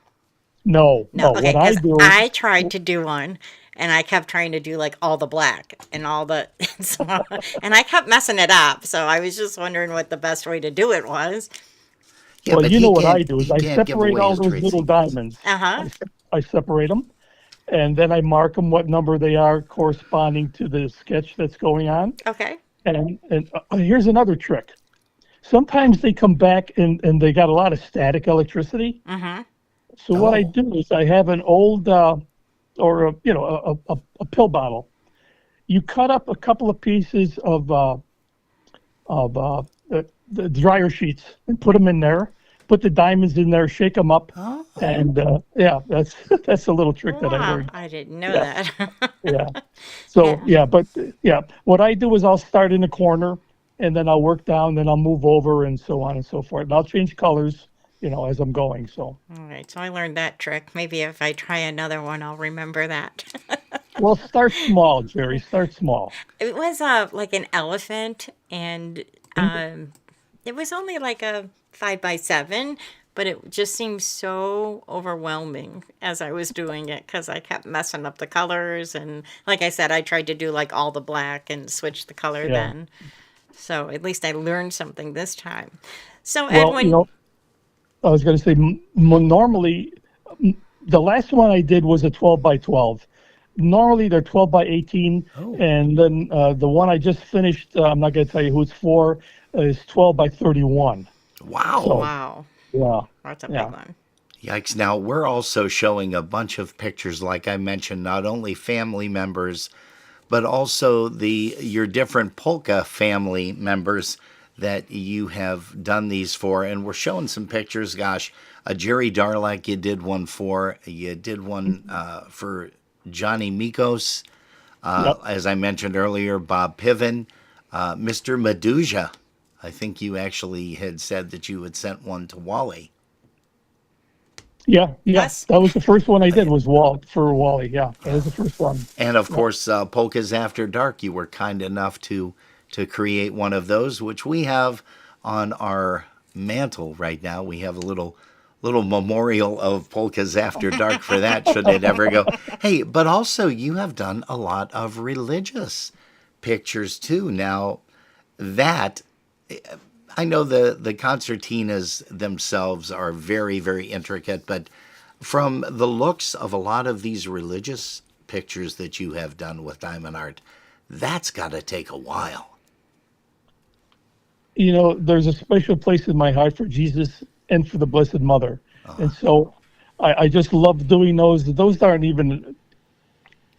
no, No, no, okay, what I because do, I tried to do one, and I kept trying to do like all the black and all the, so, and I kept messing it up. So I was just wondering what the best way to do it was. Yeah, well, but what I do is he I can't give separate away all his those trade little secrets. diamonds. Uh huh. I separate them, and then I mark them what number they are corresponding to the sketch that's going on. Okay. And here's another trick. Sometimes they come back and they got a lot of static electricity. Mm-hmm. So what I Oh, do is I have an old or a pill bottle. You cut up a couple of pieces of the dryer sheets and put them in there. Put the diamonds in there, shake them up, oh, and yeah, that's that's a little trick that I Wow, learned. I didn't know Yeah, that. yeah. So Yeah. yeah, but yeah, what I do is I'll start in the corner, and then I'll work down, then I'll move over, and so on and so forth. And I'll change colors, as I'm going. So All right, so I learned that trick. Maybe if I try another one, I'll remember that. well, start small, Jerry. Start small. It was like an elephant, and um, it was only like a 5 by 7, but it just seemed so overwhelming as I was doing it because I kept messing up the colors. And like I said, I tried to do like all the black and switch the color Yeah. then. So at least I learned something this time. So, Well, Edwin, I was going to say normally the last one I did was a 12 by 12. Normally they're 12 by 18, oh, and then the one I just finished, I'm not going to tell you who it's for, is 12 by 31. wow. So wow, yeah, that's a yeah, big one. Yikes. Now, we're also showing a bunch of pictures, like I mentioned, not only family members, but also your different polka family members that you have done these for. And we're showing some pictures. Gosh, Jerry Darlak, you did one for. You did one for Johnny Mikos. yep, As I mentioned earlier, Bob Piven, Mr. Medusa. I think you actually had said that you had sent one to Wally. yeah, yeah. Us? That was the first one I did was for Wally. Yeah, that was the first one. And of Yeah, course, Polkas After Dark, you were kind enough to create one of those, which we have on our mantle right now. We have a little memorial of Polkas After Dark for that, should it ever go. Hey, but also you have done a lot of religious pictures too. Now, that I know the concertinas themselves are very, very intricate, but from the looks of a lot of these religious pictures that you have done with diamond art, that's got to take a while. there's a special place in my heart for Jesus and for the Blessed Mother, and so I just love doing those. Those aren't even.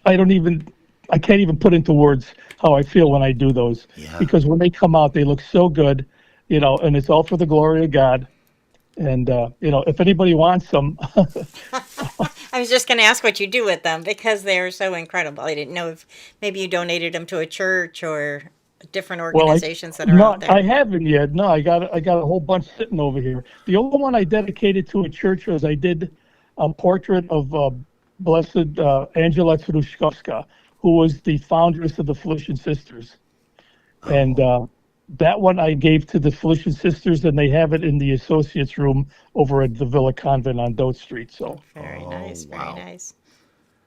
I don't even. I can't even put into words how I feel when I do those Yeah. because when they come out, they look so good, and it's all for the glory of God. And if anybody wants them, I was just going to ask what you do with them because they're so incredible. I didn't know if maybe you donated them to a church or different well, organizations that are no, out I there. haven't yet. No, I got a whole bunch sitting over here. The only one I dedicated to a church was I did a portrait of Blessed Angela Truszkowska, who was the foundress of the Felician Sisters, and that one I gave to the Felician Sisters, and they have it in the associates room over at the Villa Convent on Dote Street. So Very nice, very wow. nice.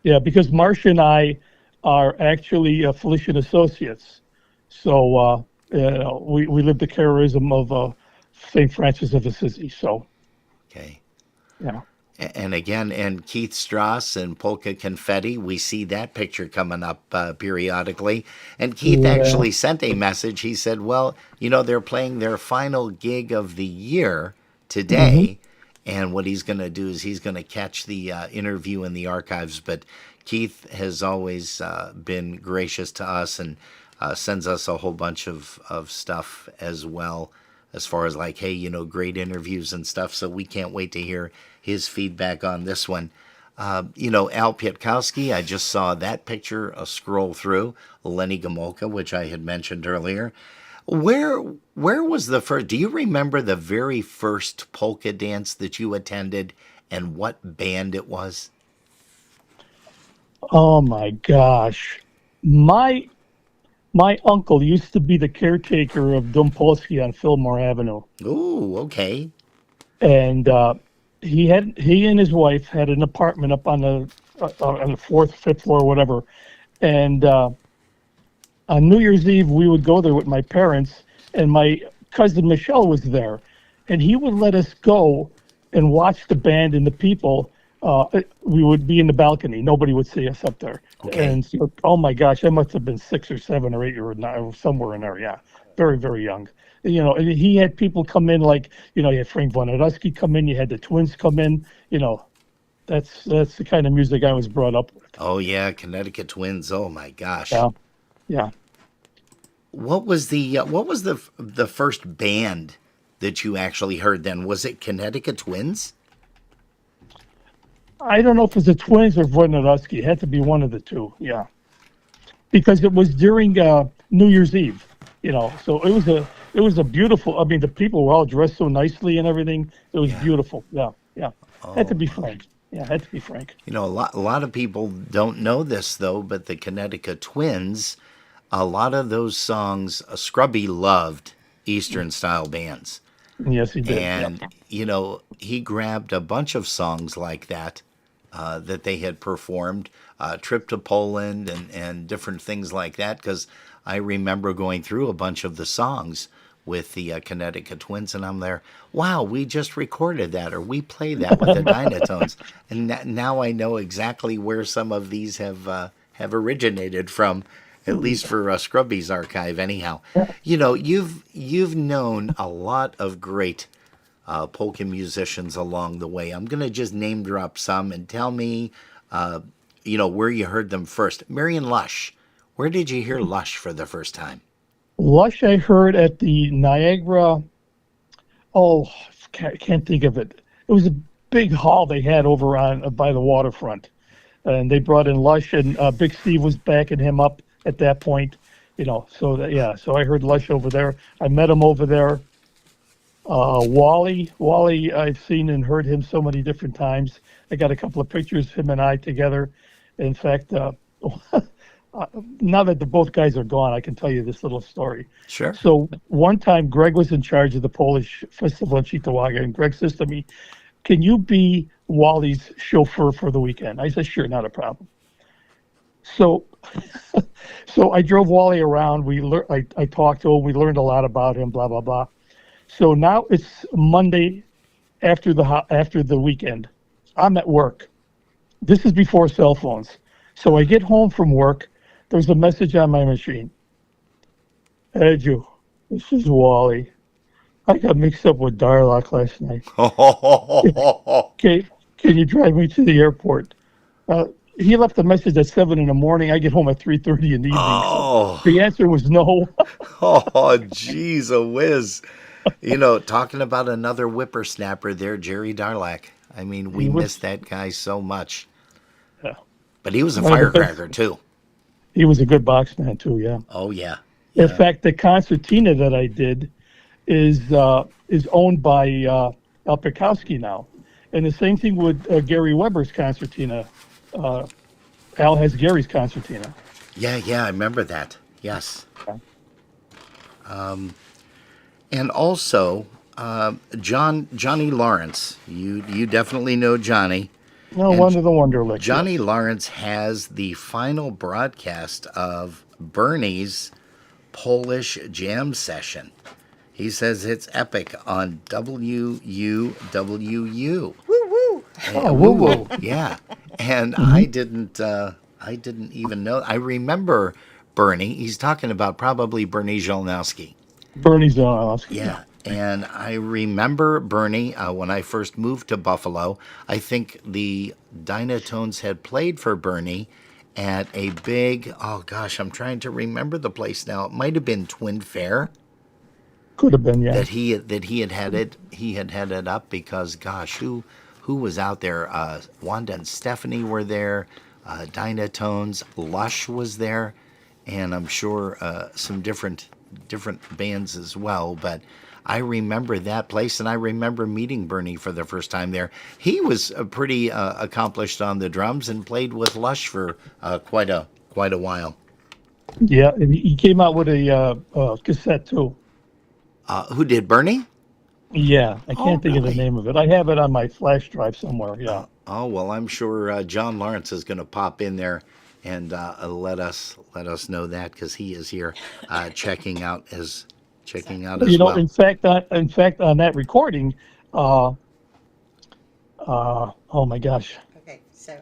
yeah, because Marcia and I are actually Felician associates. So we live the charism of St. Francis of Assisi. So Okay. yeah, And again, and Keith Strauss and Polka Confetti, we see that picture coming up periodically. And Keith yeah, actually sent a message. He said, well, they're playing their final gig of the year hmm today. And what he's going to do is he's going to catch the interview in the archives. But Keith has always been gracious to us and sends us a whole bunch of stuff as well, as far as like, hey, great interviews and stuff. So we can't wait to hear his feedback on this one. Al Pietkowski, I just saw that picture scroll through. Lenny Gomolka, which I had mentioned earlier. Where was the first? Do you remember the very first polka dance that you attended, and what band it was? Oh my gosh. My my uncle used to be the caretaker of Dumpolsky on Fillmore Avenue. Ooh, okay. And he and his wife had an apartment up on the fourth, fifth floor, whatever. And on New Year's Eve, we would go there with my parents, and my cousin Michelle was there, and he would let us go and watch the band and the people. We would be in the balcony; nobody would see us up there. Okay. And so, oh my gosh, I must have been 6 or 7 or 8 or 9, or somewhere in there. Yeah, very, very young. And he had people come in like, you had Frank Von Rajewski come in, you had the Twins come in. That's the kind of music I was brought up with. Oh yeah, Connecticut Twins. Oh my gosh. Yeah, yeah. What was the first band that you actually heard then? Was it Connecticut Twins? I don't know if it was the Twins or Von Rajewski. It had to be one of the two. Yeah, because it was during New Year's Eve. So it was a beautiful. I mean, the people were all dressed so nicely and everything. It was beautiful. Yeah, yeah. Had to be Frank. Yeah, had to be Frank. A lot of people don't know this though, but the Connecticut Twins, a lot of those songs, Scrubby loved Eastern style bands. Yes, he did. And, yeah. He grabbed a bunch of songs like that that they had performed, Trip to Poland and different things like that, because I remember going through a bunch of the songs with the Connecticut Twins, and I'm there, wow, we just recorded that, or we played that with the Dynatones. And now I know exactly where some of these have originated from, at least for Scrubby's archive anyhow. You've known a lot of great polka musicians along the way. I'm going to just name drop some and tell me, where you heard them first. Marion Lush, where did you hear Lush for the first time? Lush, I heard at the Niagara. Oh, can't think of it. It was a big hall they had over on by the waterfront, and they brought in Lush, and Big Steve was backing him up at that point. So I heard Lush over there. I met him over there. Wally, I've seen and heard him so many different times. I got a couple of pictures, him and I together. In fact, now that both guys are gone, I can tell you this little story. Sure. So one time, Greg was in charge of the Polish festival in Cheektowaga, and Greg says to me, "Can you be Wally's chauffeur for the weekend?" I said, "Sure, not a problem." So I drove Wally around. I talked to him. We learned a lot about him. Blah blah blah. So now it's Monday after the weekend. I'm at work. This is before cell phones. So I get home from work. There's a message on my machine. Edu, this is Wally. I got mixed up with Darlock last night. Okay, can you drive me to the airport? He left a message at 7 in the morning. I get home at 3:30 in the evening. Oh. So the answer was no. Oh, geez, a whiz. Talking about another whippersnapper there, Jerry Darlack. I mean, we miss that guy so much. Yeah. But he was a firecracker, too. He was a good box man, too, yeah. Oh, yeah. In fact, the concertina that I did is owned by Al Perkowski now. And the same thing with Gary Weber's concertina. Al has Gary's concertina. Yeah, I remember that. Yes. Okay. And also, Johnny Lawrence. You definitely know Johnny. No wonder the Wonderlic. Johnny Lawrence has the final broadcast of Bernie's Polish jam session. He says it's epic on WUWU. Woo woo. Oh, woo woo. Yeah. And I didn't even know. I remember Bernie. He's talking about probably Bernie Zolnowski. Bernie Zolnowski. Yeah. And I remember Bernie when I first moved to Buffalo. I think the Dynatones had played for Bernie at a big, oh gosh, I'm trying to remember the place now. It might have been Twin Fair. Could have been, yeah. That he had headed up because gosh, who was out there? Wanda and Stephanie were there. Dynatones, Lush was there, and I'm sure some different bands as well. But I remember that place, and I remember meeting Bernie for the first time there. He was pretty accomplished on the drums and played with Lush for quite a while. Yeah, and he came out with a cassette too. Who did, Bernie? Yeah, I Oh, can't think of the really? name of it. I have it on my flash drive somewhere. Yeah. Oh well, I'm sure John Lawrence is going to pop in there and let us know that, because he is here checking out as well. In fact, on that recording, uh, oh my gosh, Okay, so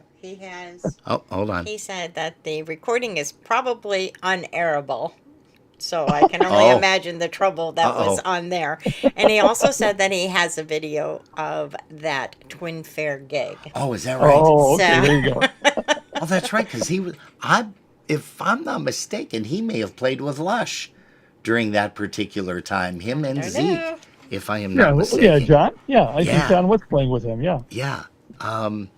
Oh, hold on. he said that the recording is probably unairable. So I can only Oh, imagine the trouble that was uh-oh. on there. And he also said that he has a video of that Twin Fair gig. Oh, is that right? oh, okay, So there you go. Oh, that's right. Because if I'm not mistaken, he may have played with Lush during that particular time. Him and don't Zeke, know. if I am Yeah, not yeah, mistaken. John. Yeah, I think Yeah. John was playing with him. Yeah. Yeah. Um,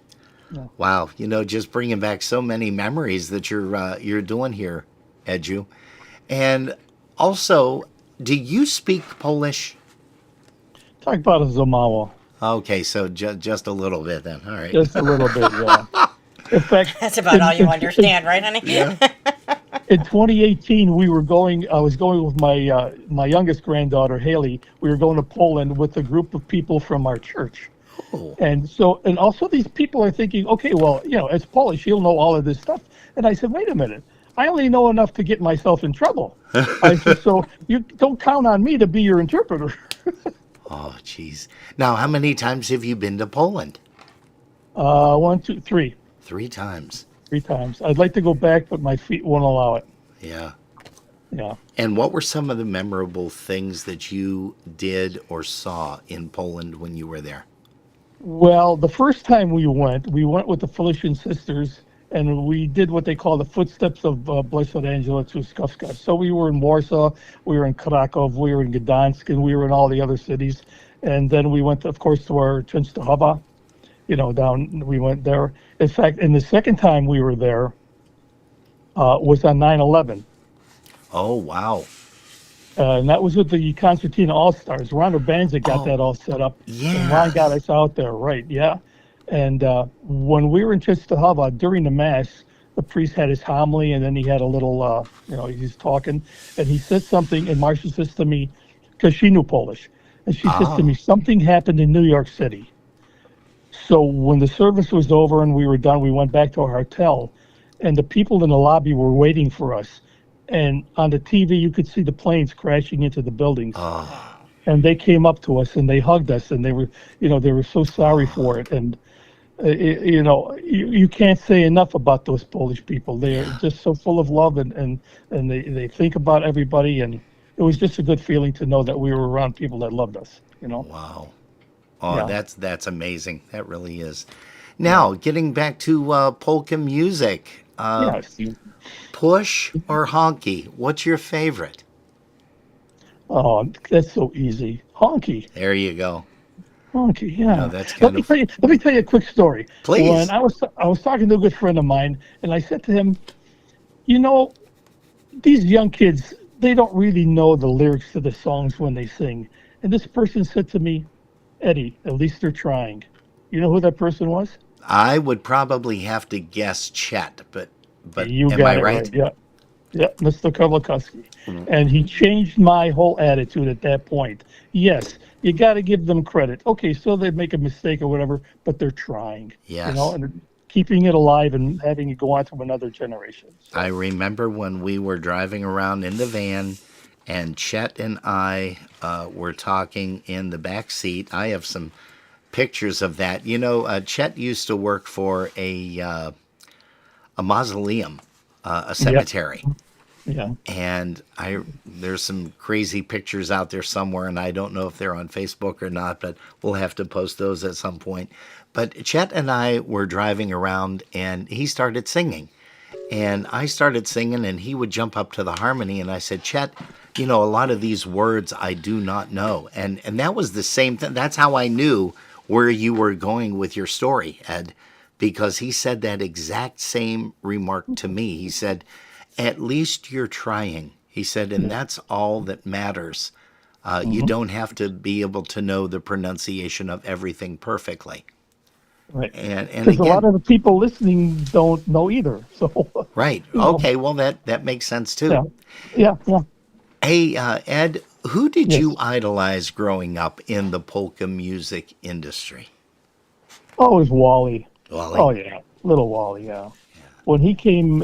Yeah. wow. Just bringing back so many memories that you're doing here, Edu. And also, do you speak Polish? Talk about a Zamawa. Okay, so just a little bit then. All right. Just a little bit, yeah. In fact, That's about all you understand, right, honey? Yeah. in 2018, I was going with my youngest granddaughter, Haley. We were going to Poland with a group of people from our church. Oh. And also these people are thinking, okay, well, as Polish, you'll know all of this stuff. And I said, wait a minute. I only know enough to get myself in trouble. I said, so you don't count on me to be your interpreter. Oh, jeez. Now, how many times have you been to Poland? One, two, three. 3 times. 3 times. I'd like to go back, but my feet won't allow it. Yeah. Yeah. And what were some of the memorable things that you did or saw in Poland when you were there? Well, the first time we went with the Felician sisters, and we did what they call the footsteps of Blessed Angela Truskowska. So we were in Warsaw, we were in Krakow, we were in Gdansk, and we were in all the other cities. And then we went, of course, to our Częstochowa, we went there. In fact, and the second time we were there was on 9/11. Oh, wow. And that was with the Concertina All-Stars. Ron Urbanza got that all set up. Yeah. And Ron got us out there, right, yeah. And when we were in Częstochowa, during the Mass, the priest had his homily, and then he had a little, he's talking, and he said something, and Marcia says to me, because she knew Polish, and she says to me, something happened in New York City. So when the service was over and we were done, we went back to our hotel, and the people in the lobby were waiting for us. And on the TV, you could see the planes crashing into the buildings. And they came up to us and they hugged us, and they were so sorry for it. And you can't say enough about those Polish people. They are just so full of love, and they think about everybody. And it was just a good feeling to know that we were around people that loved us. Wow. Oh, Yeah. that's amazing. That really is. Now, getting back to polka music, Yes. push or honky? What's your favorite? Oh, that's so easy. Honky. There you go. Honky, yeah. No, that's kind of- Let me tell you a quick story. Please. When I was talking to a good friend of mine, and I said to him, these young kids, they don't really know the lyrics to the songs when they sing. And this person said to me, Eddie, at least they're trying. You know who that person was? I would probably have to guess Chet, but You am got I it right? Yeah. Yeah, Mr. Kovlikowski. And he changed my whole attitude at that point. Yes, you got to give them credit. Okay, so they make a mistake or whatever, but they're trying. Yes. And keeping it alive and having it go on to another generation. So, I remember when we were driving around in the van, and Chet and I were talking in the back seat. I have some pictures of that. Chet used to work for a mausoleum, a cemetery. yeah. And there's some crazy pictures out there somewhere, and I don't know if they're on Facebook or not, but we'll have to post those at some point. But Chet and I were driving around, and he started singing. And I started singing, and he would jump up to the harmony, and I said, Chet, a lot of these words I do not know. And that was the same thing. That's how I knew where you were going with your story, Ed, because he said that exact same remark to me. He said, at least you're trying. He said, and that's all that matters. You don't have to be able to know the pronunciation of everything perfectly. Right. And Because a lot again, of the people listening don't know either. So, right. you know, Okay, well, that makes sense yeah, too. yeah. Hey, Ed, who did you Yes. idolize growing up in the polka music industry? Oh, it was Wally. Wally? Oh yeah, little Wally. Yeah. When he came,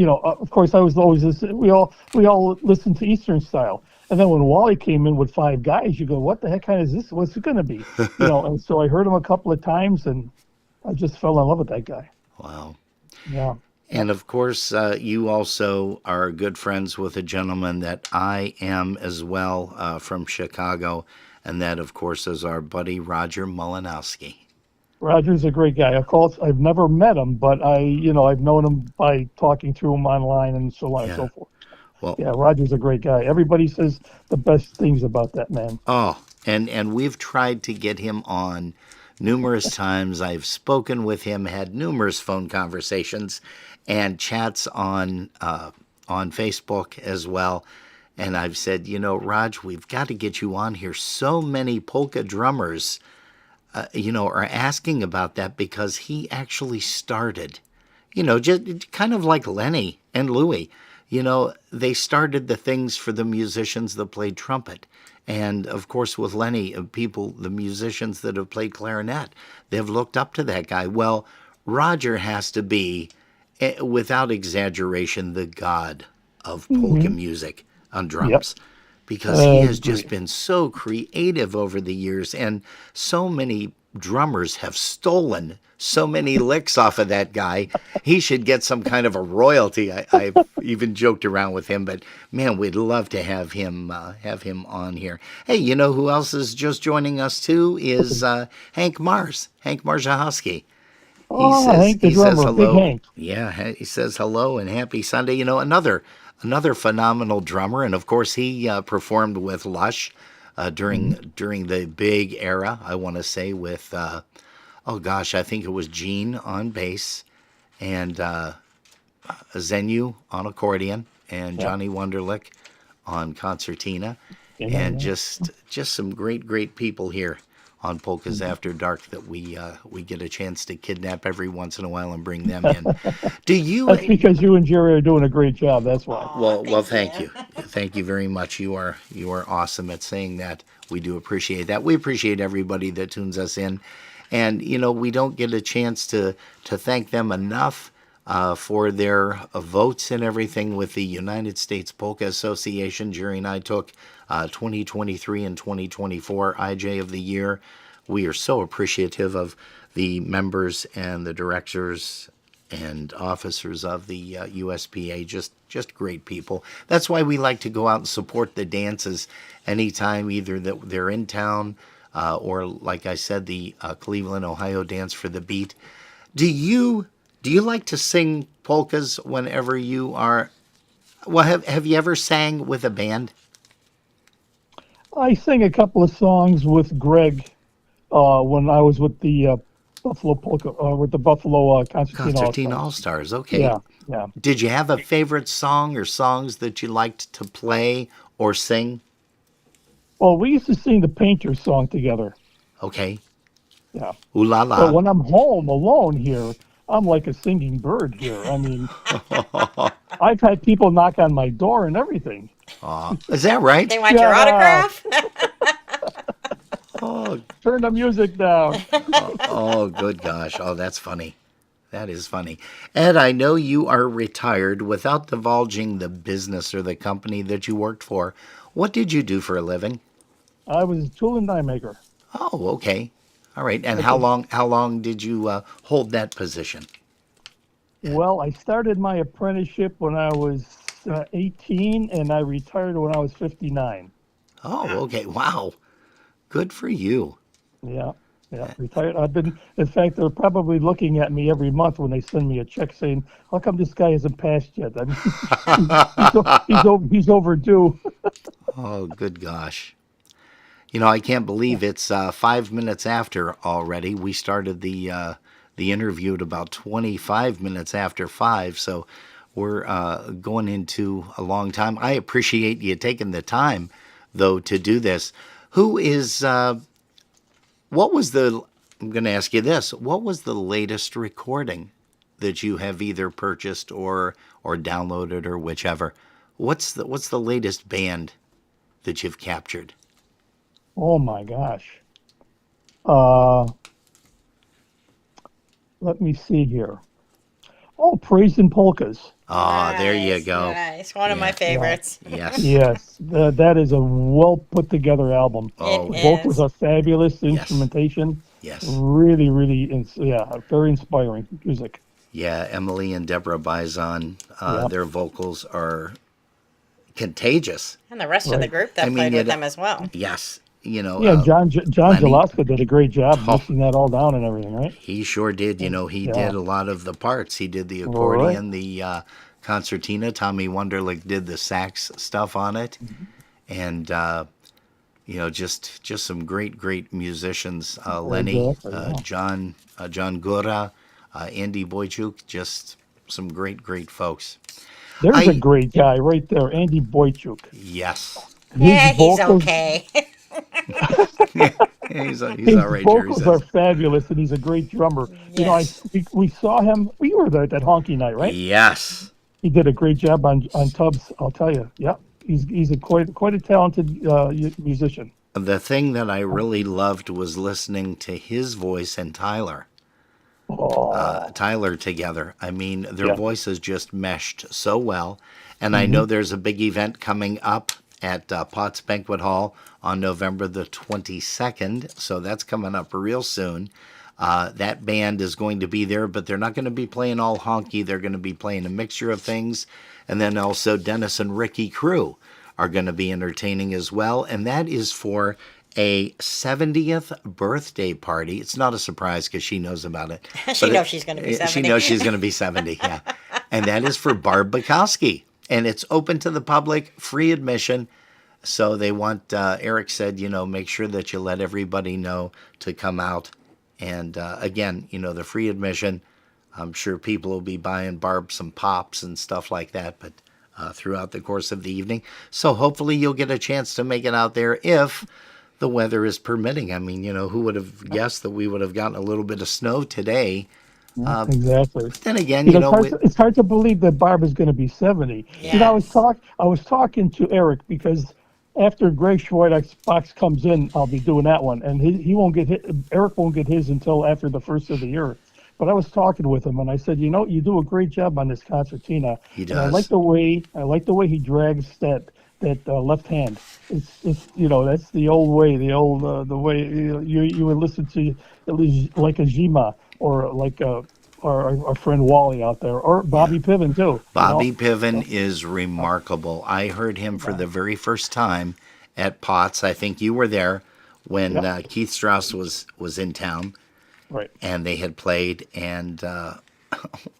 of course, I was always listen, we all listened to Eastern style, and then when Wally came in with five guys, you go, what the heck kind is this? What's it going to be? And so I heard him a couple of times, and I just fell in love with that guy. Wow. Yeah. Yeah. And of course, you also are good friends with a gentleman that I am as well from Chicago, and that, of course, is our buddy Roger Mulinowski. Roger's a great guy. Of course, I've never met him, but I've known him by talking to him online and so on and Yeah. so forth. Well, Yeah, Roger's a great guy. Everybody says the best things about that man. oh, and we've tried to get him on numerous times. I've spoken with him, had numerous phone conversations and chats on Facebook as well. And I've said, Raj, we've got to get you on here. So many polka drummers, are asking about that because he actually started, just kind of like Lenny and Louie. They started the things for the musicians that played trumpet. And of course, with Lenny, the musicians that have played clarinet, they've looked up to that guy. Well, Roger has to be, without exaggeration, the god of polka music on drums. Yep. Because he has just Agree. been so creative over the years, and so many drummers have stolen so many licks off of that guy. He should get some kind of a royalty. I've even joked around with him, but man, we'd love to have him on here. Hey, you know who else is just joining us too is Hank Mars, Hank Marzahowski. Oh, Hank the He says drummer, Big hello. Hank. Yeah, he says hello and happy Sunday. Another phenomenal drummer, and of course he performed with Lush during the big era. I want to say with oh gosh, I think it was Gene on bass and Zenu on accordion and Yeah. Johnny Wunderlich on concertina, Yeah, and yeah. just some great people here on Polkas After Dark that we get a chance to kidnap every once in a while and bring them in. Do you? That's because you and Jerry are doing a great job. That's why. Well, thank you. Thank you very much. You are awesome at saying that. We do appreciate that. We appreciate everybody that tunes us in, and we don't get a chance to thank them enough for their votes and everything with the United States Polka Association. Jerry and I took 2023 and 2024 IJ of the Year. We are so appreciative of the members and the directors and officers of the USPA, just great people. That's why we like to go out and support the dances anytime either that they're in town or, like I said, the Cleveland, Ohio Dance for the Beat. Do you like to sing polkas whenever you are? Well, have you ever sang with a band? I sang a couple of songs with Greg when I was with the Buffalo Polka, with the Buffalo Concertina Concertina All-Stars. All Stars. Okay. Yeah, yeah. Did you have a favorite song or songs that you liked to play or sing? Well, we used to sing the Painters song together. Okay. Yeah. Ooh la But la. when I'm home alone here, I'm like a singing bird here. I mean, I've had people knock on my door and everything. Is that right? They want your Yeah. autograph? Oh, Turn the music down. oh, good gosh. Oh, that's funny. That is funny. Ed, I know you are retired. Without divulging the business or the company that you worked for, what did you do for a living? I was a tool and die maker. Oh, okay. All right. And how long did you hold that position? Well, I started my apprenticeship when I was 18, and I retired when I was 59. Oh, okay. Wow. Good for you. Yeah, yeah, retired. In fact, they're probably looking at me every month when they send me a check saying, how come this guy hasn't passed yet? I mean, he's overdue. Oh, good gosh. I can't believe it's 5 minutes after already. We started the interview at about 25 minutes after 5, so we're going into a long time. I appreciate you taking the time though, to do this. Who is, what was the, I'm going to ask you this, what was the latest recording that you have either purchased or downloaded or whichever? What's the latest band that you've captured? Oh my gosh. Uh, Let me see here. Oh, Praise and Polkas. Oh, there you go. Nice. One of Yeah. my favorites. Yes. Yes, that is a well put together album. Oh, The It vocals is. are fabulous. The Yes. instrumentation, Yes. really, really, very inspiring music. Yeah, Emily and Deborah Bison, Yep. their vocals are contagious. And the rest of the Right. group that I mean, played with it- them as well. Yes. Yeah, John Lenny. Jalaska did a great job Oh. mixing that all down and everything, right? He sure did. He Yeah. did a lot of the parts. He did the accordion, the concertina. Tommy Wonderlick did the sax stuff on it. And, just some great musicians. Lenny, Exactly, yeah. John Gura, Andy Boychuk, just some great folks. There's I- a great guy right there, Andy Boychuk. Yes. Yeah, he's vocals- okay. He's His all right, Jerry vocals says. are fabulous, and he's a great drummer. Yes. We saw him. We were there at that honky night, right? Yes. He did a great job on Tubbs. I'll tell you. Yeah, he's quite a talented musician. The thing that I really loved was listening to his voice and Tyler. Tyler together. I mean, their Yeah. voices just meshed so well. And I know there's a big event coming up at Potts Banquet Hall on November the 22nd. So that's coming up real soon. That band is going to be there, but they're not going to be playing all honky. They're going to be playing a mixture of things. And then also Dennis and Ricky Crew are going to be entertaining as well. And that is for a 70th birthday party. It's not a surprise because she knows about it. She But knows she's gonna be 70. She knows she's going to be 70, yeah. And that is for Barb Bukowski. And it's open to the public, free admission. So they want, Eric said, make sure that you let everybody know to come out. And again, the free admission, I'm sure people will be buying Barb some pops and stuff like that, but throughout the course of the evening. So hopefully you'll get a chance to make it out there if the weather is permitting. I mean, who would have guessed that we would have gotten a little bit of snow today? Exactly. Then again, It's hard to believe that Barb is going to be 70. I was talking to Eric because after Greg Schweider's box comes in, I'll be doing that one, and he won't get hit. Eric won't get his until after the first of the year. But I was talking with him, and I said, you do a great job on this concertina. He And I does. like the way he drags that left hand. It's that's the old way, the way you would listen to at least like a Jima or like our friend Wally out there, or Bobby Piven too. Bobby Piven is remarkable. I heard him for the very first time at Potts. I think you were there when Keith Strauss was in town. Right. And they had played, and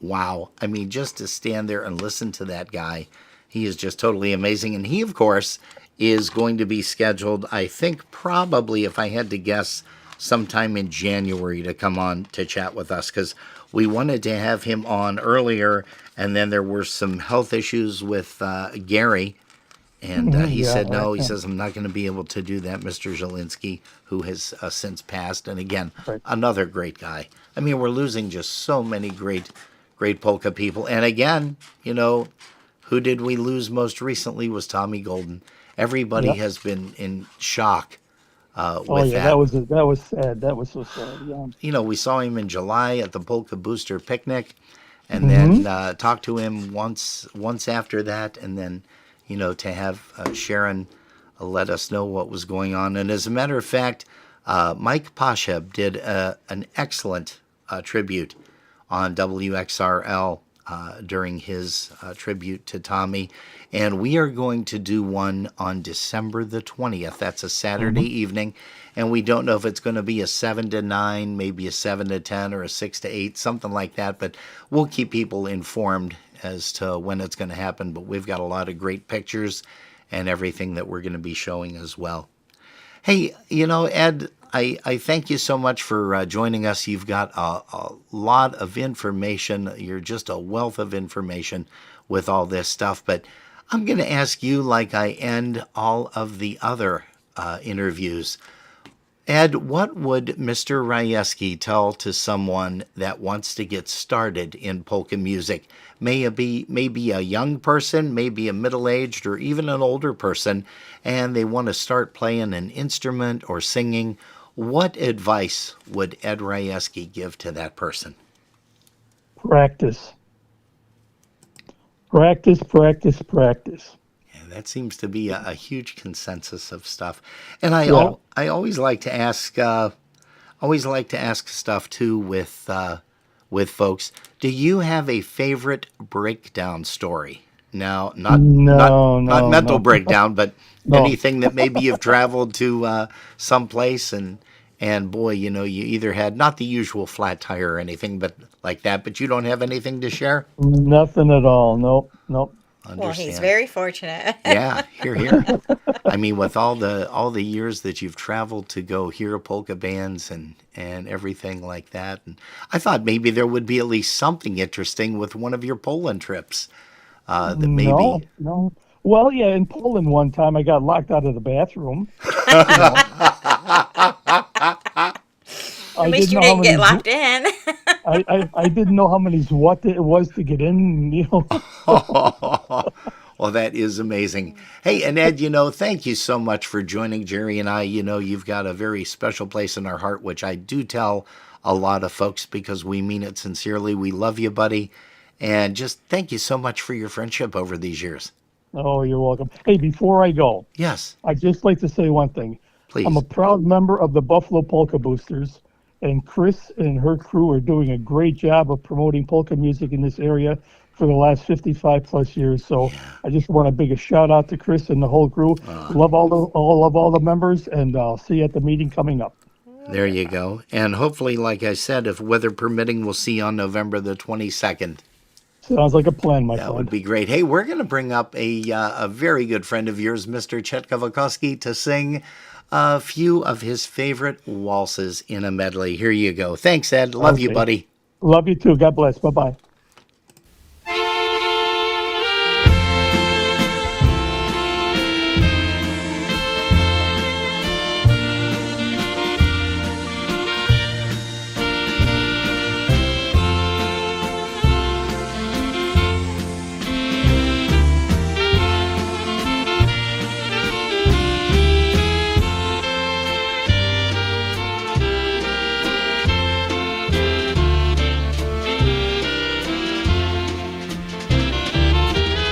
wow. I mean, just to stand there and listen to that guy, he is just totally amazing. And he, of course, is going to be scheduled, I think, probably, if I had to guess, sometime in January to come on to chat with us, because we wanted to have him on earlier, and then there were some health issues with Gary. And he said, no, he says, I'm not going to be able to do that, Mr. Zielinski, who has since passed. And again, another great guy. I mean, we're losing just so many great polka people. And again, who did we lose most recently was Tommy Golden. Everybody has been in shock with that. That was sad. That was so sad. Yeah. We saw him in July at the Polka Booster Picnic, and then talked to him once after that, and then to have Sharon let us know what was going on. And as a matter of fact, Mike Posheb did an excellent tribute on WXRL during his tribute to Tommy. And we are going to do one on December the 20th. That's a Saturday evening. And we don't know if it's going to be a 7 to 9, maybe a 7 to 10, or a 6 to 8, something like that. But we'll keep people informed as to when it's going to happen. But we've got a lot of great pictures and everything that we're going to be showing as well. Hey, Ed, I thank you so much for joining us. You've got a lot of information. You're just a wealth of information with all this stuff. But I'm going to ask you, like I end all of the other interviews. Ed, what would Mr. Rajewski tell to someone that wants to get started in polka music? Maybe a young person, maybe a middle-aged, or even an older person, and they want to start playing an instrument or singing. What advice would Ed Rajewski give to that person? Practice. Practice, practice, practice. And that seems to be a huge consensus of stuff. And I Yeah. I always like to ask stuff too with folks. Do you have a favorite breakdown story? Now, not mental No. breakdown, but No. anything that maybe you've traveled to some place and boy, you either had not the usual flat tire or anything, but like that, but you don't have anything to share. Nothing at all. Nope. Well, he's Understand? very fortunate. Yeah, here. I mean, with all the years that you've traveled to go hear polka bands and everything like that, and I thought maybe there would be at least something interesting with one of your Poland trips. That maybe. No. Well, yeah, in Poland one time I got locked out of the bathroom. At least you didn't get locked in. I didn't know how many what it was to get in, Well, that is amazing. Hey, and Ed, thank you so much for joining Jerry and I. You've got a very special place in our heart, which I do tell a lot of folks because we mean it sincerely. We love you, buddy. And just thank you so much for your friendship over these years. Oh, you're welcome. Hey, before I go, Yes, I'd just like to say one thing. please. I'm a proud member of the Buffalo Polka Boosters, and Chris and her crew are doing a great job of promoting polka music in this area for the last 55 plus years. So I just want to big a shout out to Chris and the whole crew. Love all the members, and I'll see you at the meeting coming up. There you go. And hopefully, like I said, if weather permitting, we'll see you on November the 22nd. Sounds like a plan, my That friend. would be great. Hey, we're going to bring up a very good friend of yours, Mr. Chet Kawakowski, to sing a few of his favorite waltzes in a medley. Here you go. Thanks, Ed. Love you, Okay. buddy. Love you too. God bless. Bye-bye.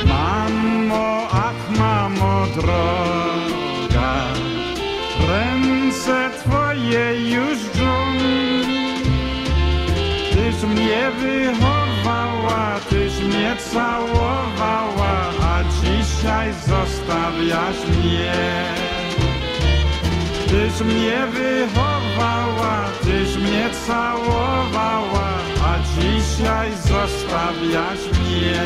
Mamo, ach mamo droga, ręce twoje już drżą. Tyś mnie wychowała, tyś mnie całowała, a dzisiaj zostawiasz mnie. Tyś mnie wychowała, tyś mnie całowała, a dzisiaj zostawiasz mnie.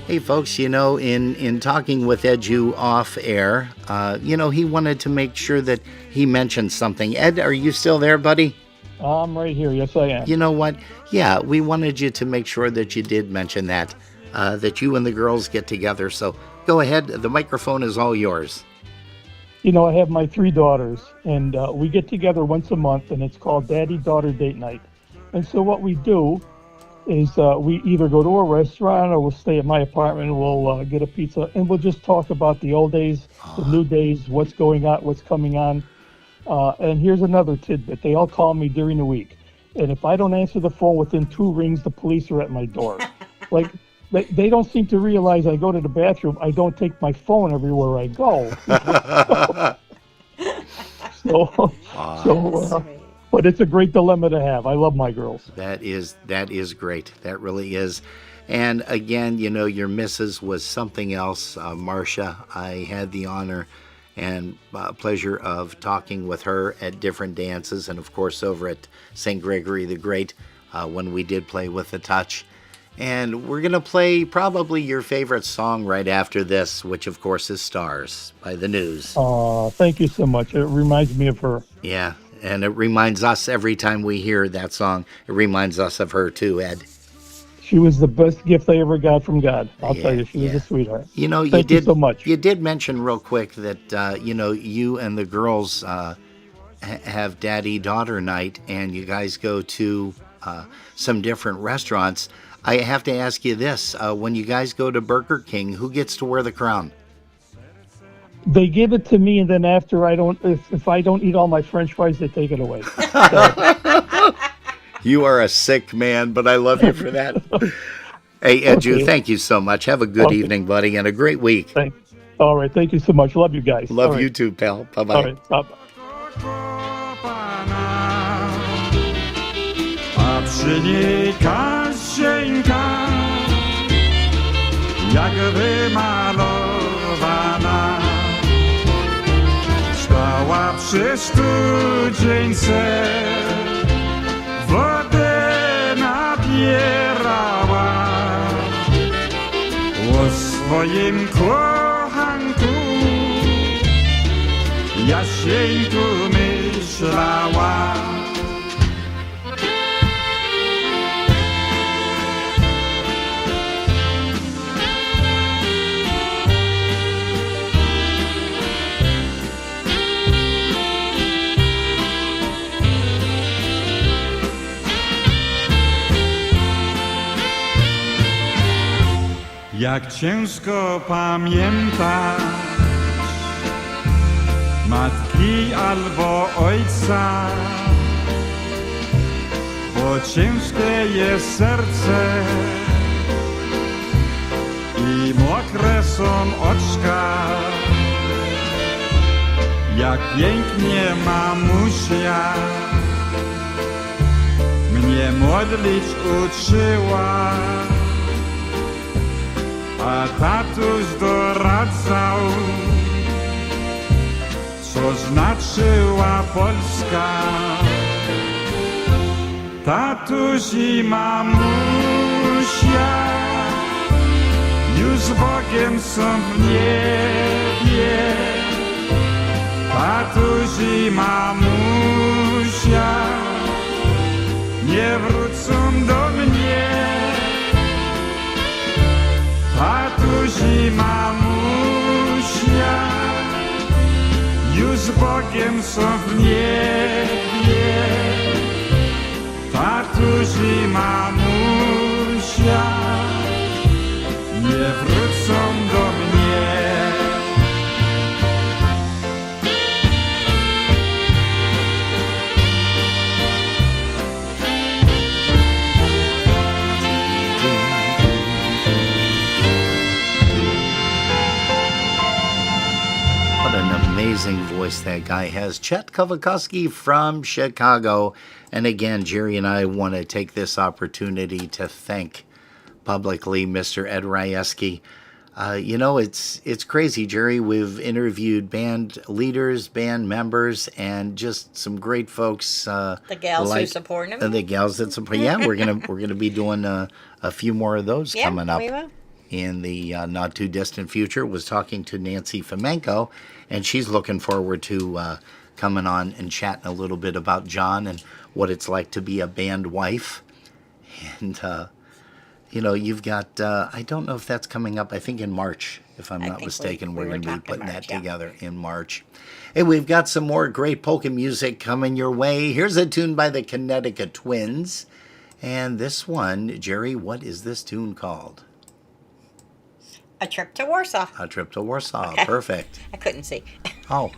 Hey, folks, in talking with Edu off air, he wanted to make sure that he mentioned something. Ed, are you still there, buddy? I'm right here. Yes, I am. You know what? Yeah, we wanted you to make sure that you did mention that you and the girls get together. So go ahead. The microphone is all yours. I have my 3 daughters, and we get together once a month, and it's called Daddy-Daughter Date Night. And so what we do is we either go to a restaurant or we'll stay at my apartment and we'll get a pizza, and we'll just talk about the old days, the new days, what's going on, what's coming on. And here's another tidbit. They all call me during the week. And if I don't answer the phone within 2 rings, the police are at my door. Like, they don't seem to realize I go to the bathroom. I don't take my phone everywhere I go. But it's a great dilemma to have. I love my girls. That is great. That really is. And again, your missus was something else, Marcia. I had the honor and pleasure of talking with her at different dances, and of course over at St. Gregory the Great when we did play with the touch. And we're going to play probably your favorite song right after this, which of course is Stars by The News. Oh, thank you so much. It reminds me of her. Yeah, and it reminds us every time we hear that song, it reminds us of her too, Ed. She was the best gift I ever got from God. I'll tell you, she was yeah. a sweetheart. You know, Thank you so much. You did mention real quick that, you and the girls have daddy-daughter night, and you guys go to some different restaurants. I have to ask you this. When you guys go to Burger King, who gets to wear the crown? They give it to me, and then after if I don't eat all my French fries, they take it away. You are a sick man, but I love you for that. Hey, Edu, Okay. thank you so much. Have a good evening, buddy, and a great week. All right, thank you so much. Love you guys. Love All you right. too, pal. Bye-bye. All right, bye-bye. A przy niej Kasieńka, jak wymalowana, stała przy studzience, wodę nabierała, o swoim kochanku Jasieńku myślała. Jak ciężko pamiętać matki albo ojca, bo ciężkie jest serce i mokre są oczka. Jak pięknie mamusia mnie modlić uczyła, a tatuś doradzał, co znaczyła Polska. Tatuś i mamusia już z Bogiem są w niebie. Tatuś i mamusia nie wrócą do mnie. Tatuś i mamusia już z Bogiem są w niebie. Tatuś i mamusia nie wrócą do mnie. What an amazing voice that guy has. Chet Kovakowski from Chicago. And again, Jerry and I want to take this opportunity to thank publicly Mr. Ed Rajewski. It's crazy, Jerry. We've interviewed band leaders, band members, and just some great folks. The gals who support him. The gals that support. Yeah, we're gonna be doing a few more of those coming up we will. in the not too distant future. Was talking to Nancy Fomenko, and she's looking forward to coming on and chatting a little bit about John and what it's like to be a band wife. And you've got I don't know if that's coming up. I think in March, if I'm not mistaken, we're going to be putting that together in March. Hey, we've got some more great polka music coming your way. Here's a tune by the Connecticut Twins, and this one, Jerry, what is this tune called? A Trip to Warsaw. A Trip to Warsaw. Okay. Perfect. I couldn't see. Oh.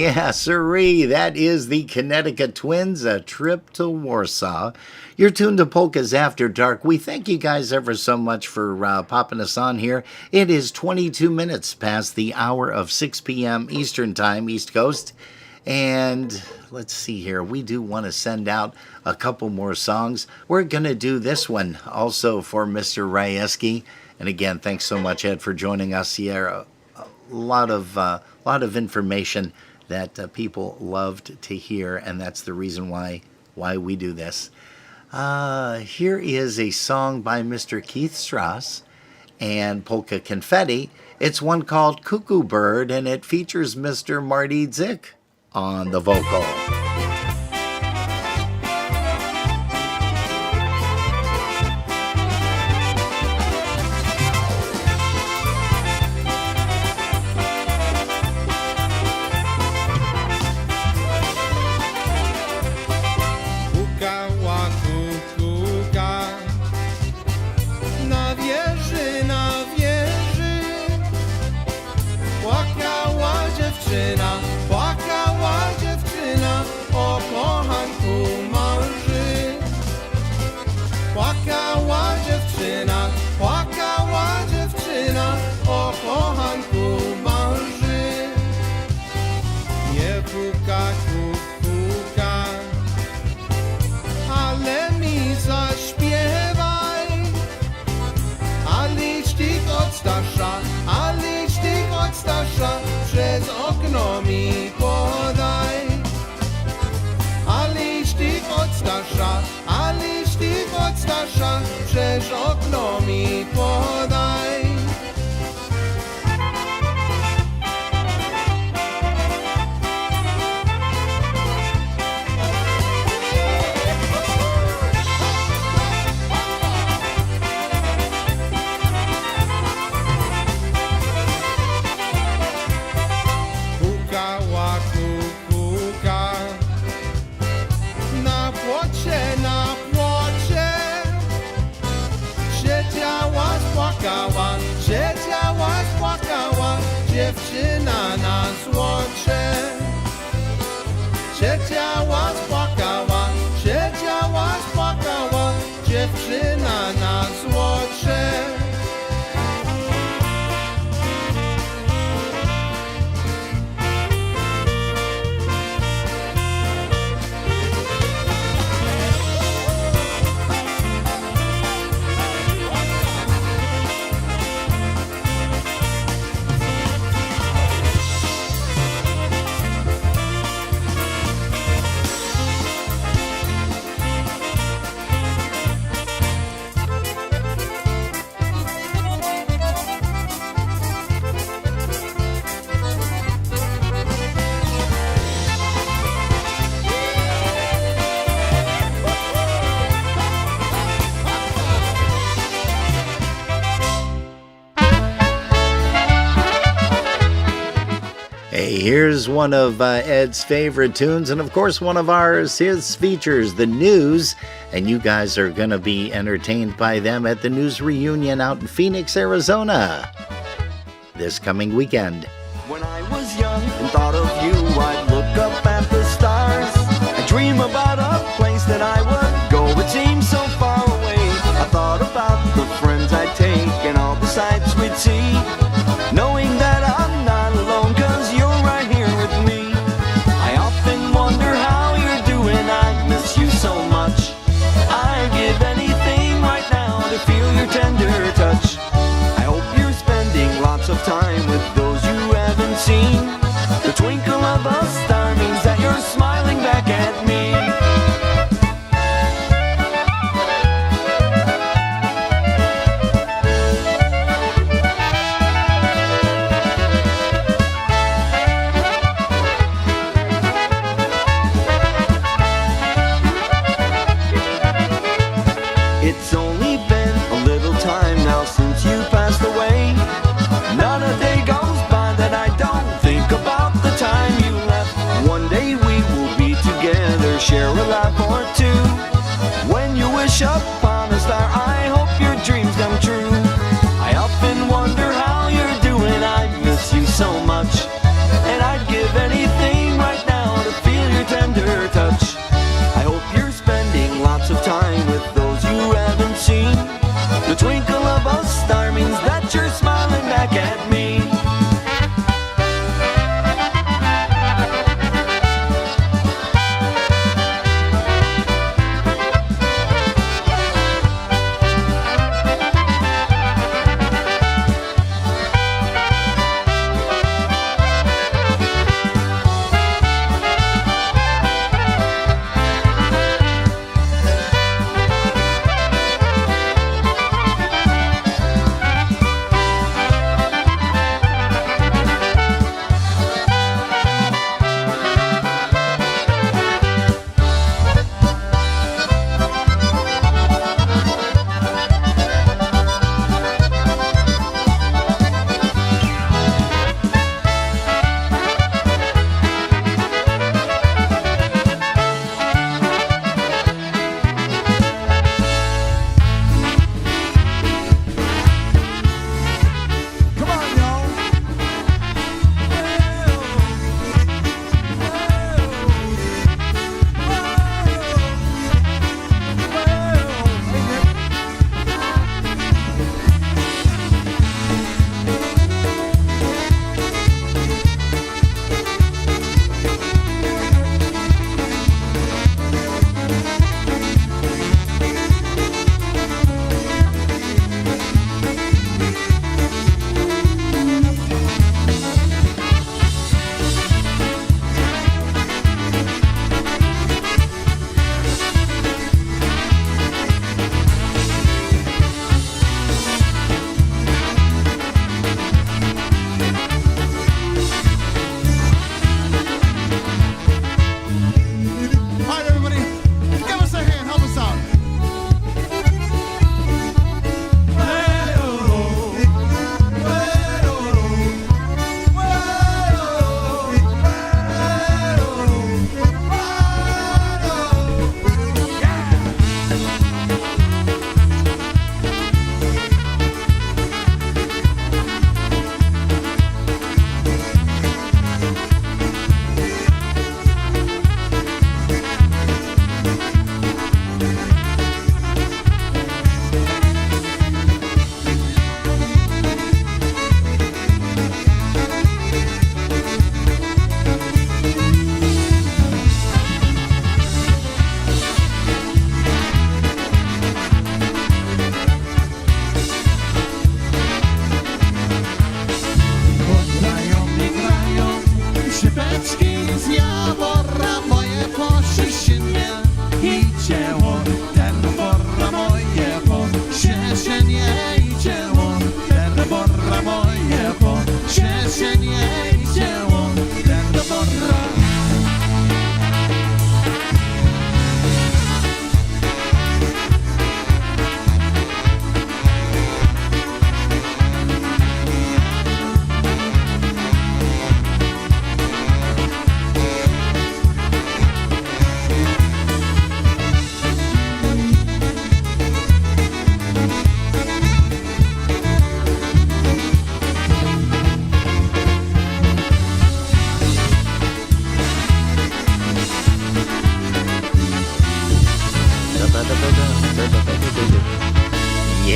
Yeah, sirree. That is the Connecticut Twins, A Trip to Warsaw. You're tuned to Polkas After Dark. We thank you guys ever so much for popping us on here. It is 22 minutes past the hour of 6 p.m. Eastern Time, East Coast. And let's see here. We do want to send out a couple more songs. We're going to do this one also for Mr. Rajewski. And again, thanks so much, Ed, for joining us here. A lot of information that people loved to hear, and that's the reason why we do this. Here is a song by Mr. Keith Strauss and Polka Confetti. It's one called Cuckoo Bird, and it features Mr. Marty Zick on the vocal. Pukała kukułka na wieży, płakała dziewczyna o kochanku męży. Płakała dziewczyna o kochanku męży. Nie puka kukułka, ale mi zaśpiewaj, a licznik od starsza przez okno mi podaj. A licznik od starsza przez okno mi podaj. Spłakała dziewczyna na złocie. Siedziała, spłakała dziewczyna na złocie. Hey, here's one of Ed's favorite tunes, and of course one of ours. His features the news, and you guys are going to be entertained by them at the news reunion out in Phoenix, Arizona, this coming weekend. When I was young and thought of you, I'd look up at the stars. I dream about a place that I would go, it seems so far away. I thought about the friends I'd take and all the sights we'd see, knowing that I'm not alone, 'cause you're right here with me. I often wonder how you're doing, I miss you so much. I'd give anything right now to feel your tender touch. I hope you're spending lots of time with those you haven't seen. The twinkle of a star means that you're smiling back at me. It's only been a little time now since you passed away. Not a day goes by that I don't think about the time you left. One day we will be together, share a laugh or two. When you wish upon a star, I hope your dreams come true. I often wonder how you're doing, I miss you so much, and I'd give anything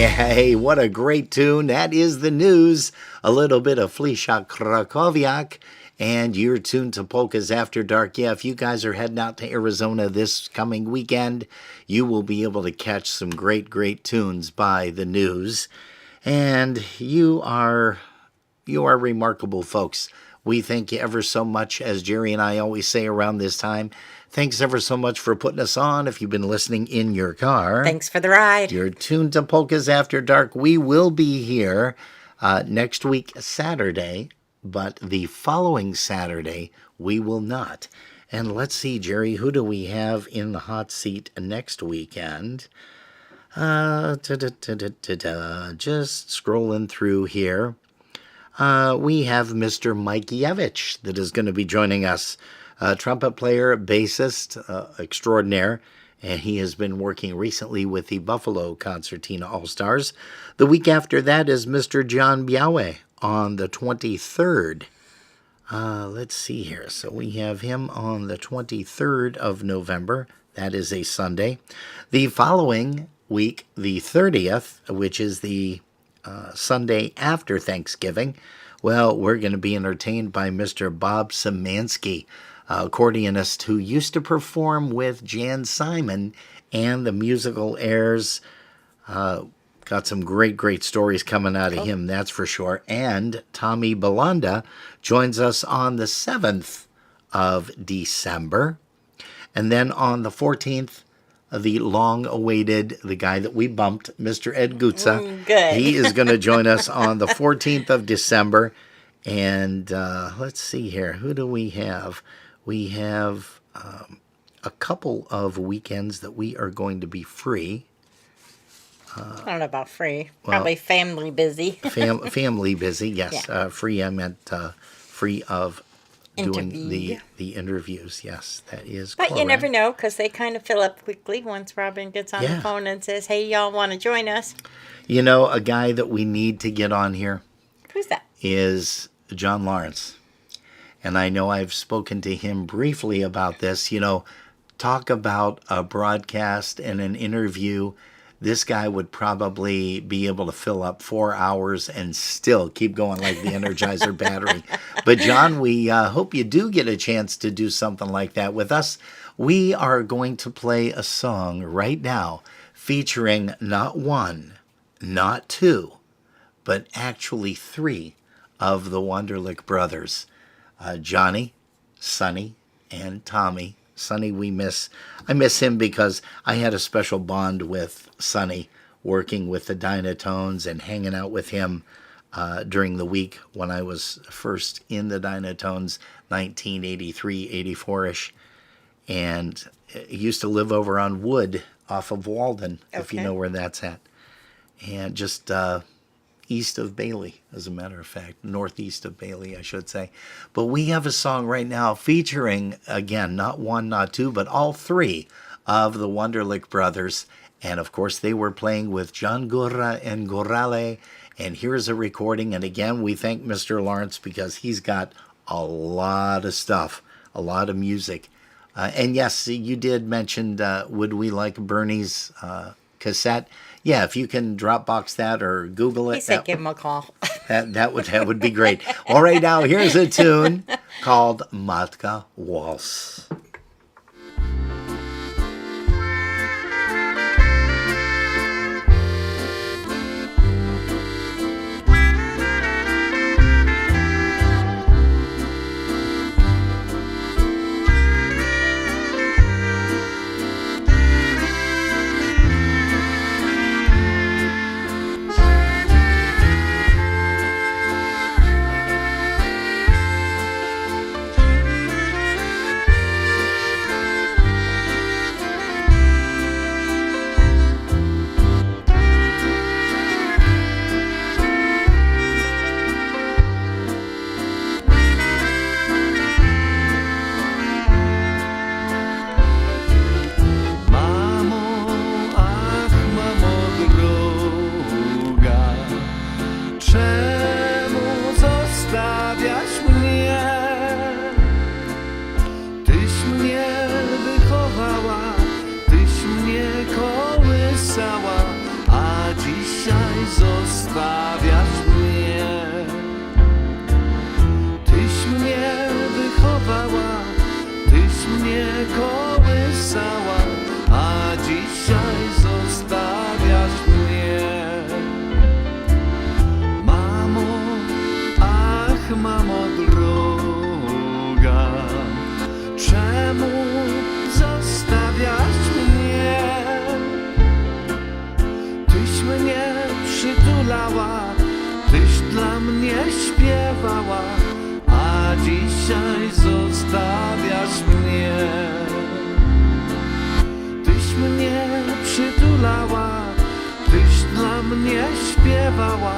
Yeah, hey, what a great tune. That is the news. A little bit of Fleischa Krakowiak. And you're tuned to Polkas After Dark. Yeah, if you guys are heading out to Arizona this coming weekend, you will be able to catch some great, great tunes by the news. And you are remarkable folks. We thank you ever so much, as Jerry and I always say around this time. Thanks ever so much for putting us on. If you've been listening in your car, Thanks for the ride. you're tuned to Polkas After Dark. We will be here next week, Saturday, but the following Saturday, we will not. And let's see, Jerry, who do we have in the hot seat next weekend? Just scrolling through here. We have Mr. Mikeevich that is going to be joining us. Trumpet player, bassist extraordinaire, and he has been working recently with the Buffalo Concertina All-Stars. The week after that is Mr. John Biawe on the 23rd. Let's see here. So we have him on the 23rd of November. That is a Sunday. The following week, the 30th, which is the Sunday after Thanksgiving, well, we're going to be entertained by Mr. Bob Szymanski, accordionist who used to perform with Jan Simon and the musical Airs. Got some great, great stories coming out of him, that's for sure. And Tommy Belanda joins us on the 7th of December. And then on the 14th, the long-awaited, the guy that we bumped, Mr. Ed Gutza. Good. He is going to join us on the 14th of December. And let's see here. Who do we have? We have a couple of weekends that we are going to be free. I don't know about free. Probably family busy. Family busy, yes. Yeah. Free, I meant free of doing Interview. the interviews. Yes, that is But correct. you never know, because they kind of fill up quickly once Robin gets on Yeah. the phone and says, hey, y'all want to join us? You know, a guy that we need to get on here Who's that? is John Lawrence. And I know I've spoken to him briefly about this. You know, talk about a broadcast and an interview. This guy would probably be able to fill up 4 hours and still keep going like the Energizer battery. But John, we hope you do get a chance to do something like that with us. We are going to play a song right now featuring not one, not two, but actually three of the Wunderlich brothers. Johnny, Sonny, and Tommy. Sonny, I miss him because I had a special bond with Sonny, working with the Dynatones and hanging out with him during the week when I was first in the Dynatones, 1983, 84-ish. And he used to live over on Wood off of Walden, if you know where that's at. And just east of Bailey, as a matter of fact, northeast of Bailey, I should say. But we have a song right now featuring, again, not one, not two, but all three of the Wunderlich brothers. And of course, they were playing with John Gurra and Gorale. And here's a recording. And again, we thank Mr. Lawrence because he's got a lot of stuff, a lot of music. And yes, you did mention, would we like Bernie's cassette? Yeah, if you can Dropbox that or Google it. He said give him a call. That would be great. All right, now here's a tune called Matka Waltz. mnie kołysała, a dzisiaj zostawiasz mnie. Mamo, ach mamo droga, czemu zostawiasz mnie? Tyś mnie przytulała, tyś dla mnie śpiewała, a dzisiaj zostawiasz mnie. Tyś mnie przytulała, tyś dla mnie śpiewała,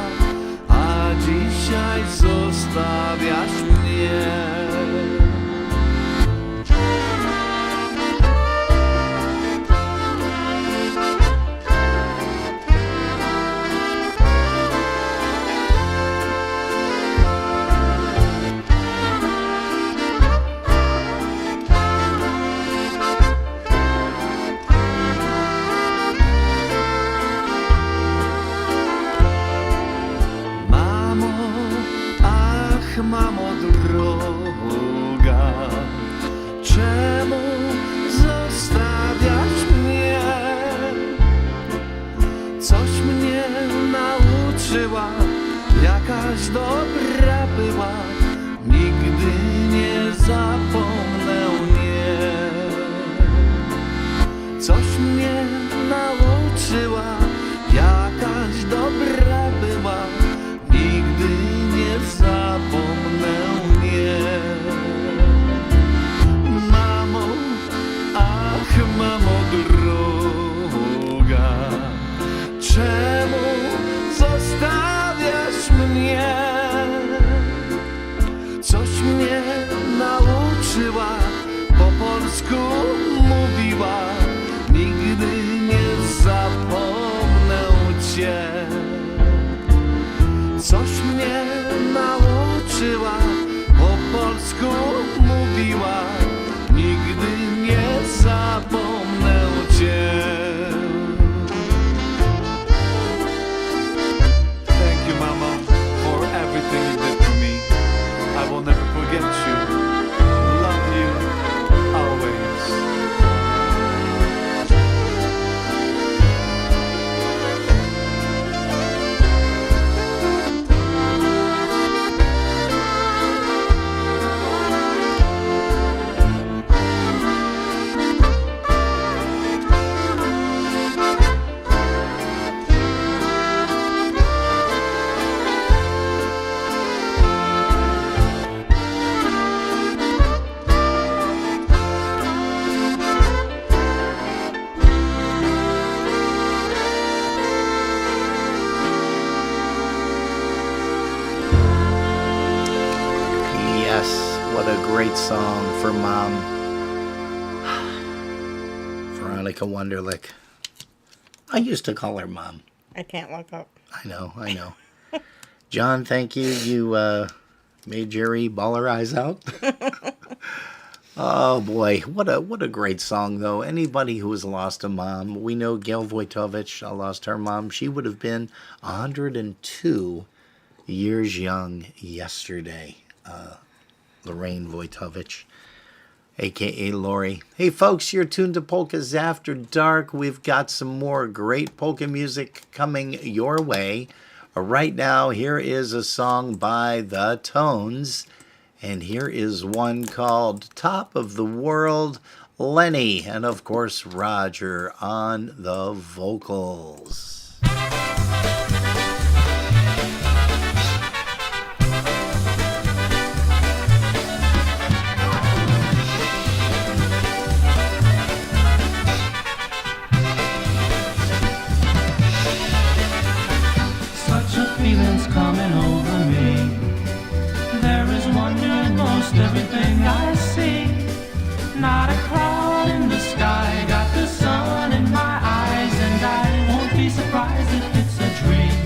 a dzisiaj zostawiasz mnie. Mamo droga, czemu zostawiasz mnie? Coś mnie nauczyła, jakaś dobra była, nigdy nie zapomnę nie. Coś mnie nauczyła, jakaś dobra była, nigdy nie zapomnę nie. Mamo, ach mamo droga, czemu zostawiasz mnie? Coś mnie nauczyła, po polsku mówiła, nigdy nie zapomnę cię. Coś mnie nauczyła, po polsku mówiła, nigdy nie zapomnę cię. Thank you, Mama, for everything you did for me. I will never forget you. Love you always. What a great song for Mom. Veronica Wunderlich. I used to call her Mom. I can't look up. I know. John, thank you. You made Jerry bawl her eyes out. Oh boy, what a great song though. Anybody who has lost a mom, we know Gail Wojtowicz lost her mom. She would have been 102 years young yesterday. Lorraine Wojtowicz, a.k.a. Lori. Hey, folks, you're tuned to Polkas After Dark. We've got some more great polka music coming your way. Right now, here is a song by The Tones, and here is one called Top of the World, Lenny, and of course, Roger on the vocals. Feelings coming over me. There is wonder in most everything I see. Not a cloud in the sky, got the sun in my eyes, and I won't be surprised if it's a dream.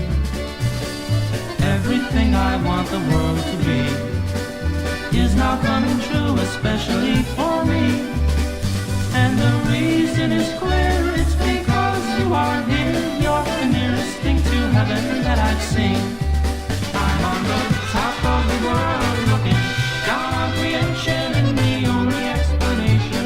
Everything I want the world to be is now coming true, especially for me. And the reason is clear, it's because you are here. You're the nearest thing to heaven that I've seen. I'm on the top of the world looking down on creation, and the only explanation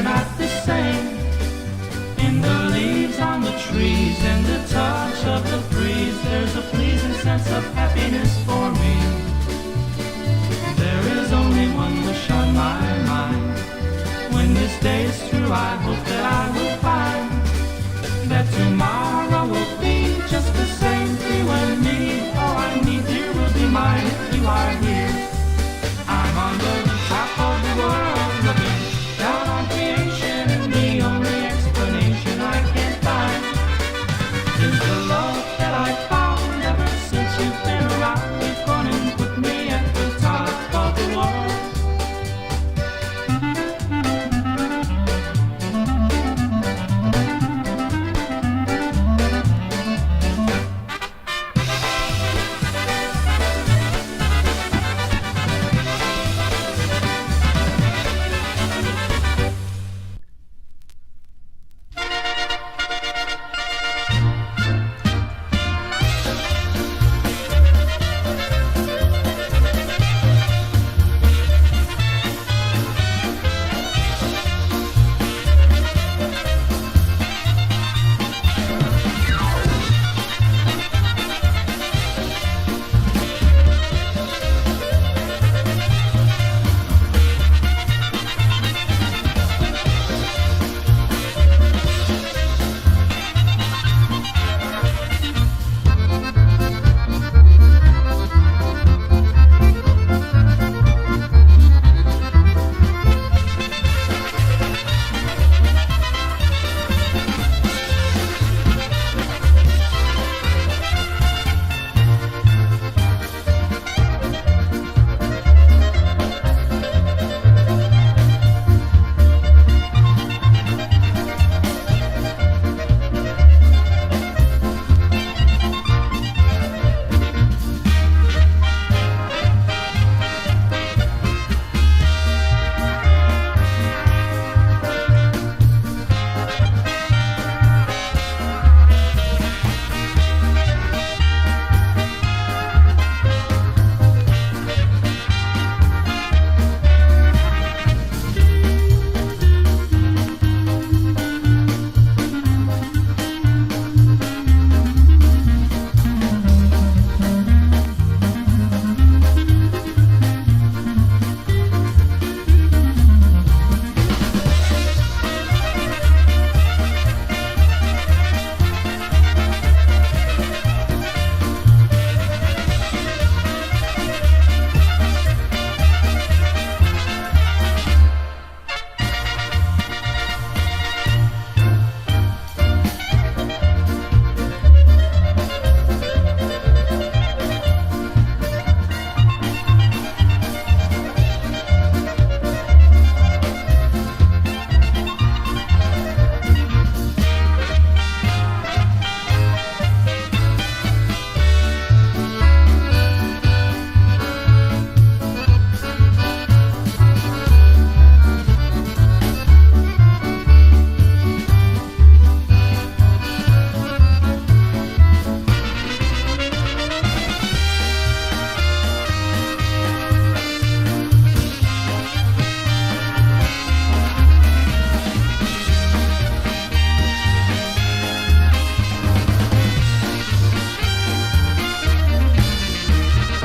they're not the same. In the leaves on the trees, in the touch of the breeze, there's a pleasing sense of happiness for me. There is only one wish on my mind. When this day is through, I hope that I will find that tomorrow will be just the same for you and me. All I need, dear, will be mine if you are here. I'm on the top of the world, looking down on creation, and the only explanation I can find is the love that I found ever since you've been around. You've gone and put me at the top of the world.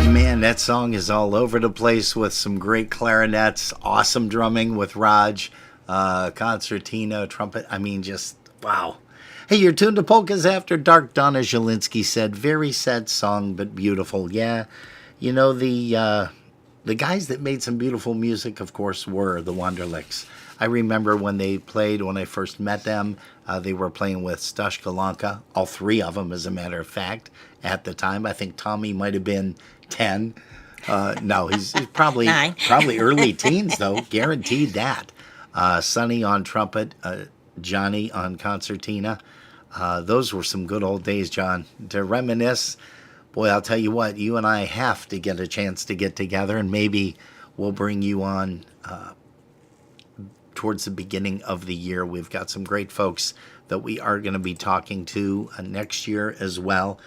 Man, that song is all over the place with some great clarinets, awesome drumming with Raj, concertina, trumpet. I mean, just wow. Hey, you're tuned to Polkas After Dark. Donna Zielinski said, very sad song, but beautiful. Yeah, you know, the guys that made some beautiful music, of course, were the Wonderlicks. I remember when they played, when I first met them, they were playing with Stashka Lanka, all three of them, as a matter of fact, at the time. I think Tommy might have been 10. No, he's probably Nine. probably early teens, though, guaranteed that. Sonny on trumpet, Johnny on concertina. Those were some good old days, John. To reminisce, boy, I'll tell you what, you and I have to get a chance to get together, and maybe we'll bring you on towards the beginning of the year. We've got some great folks that we are going to be talking to next year as well.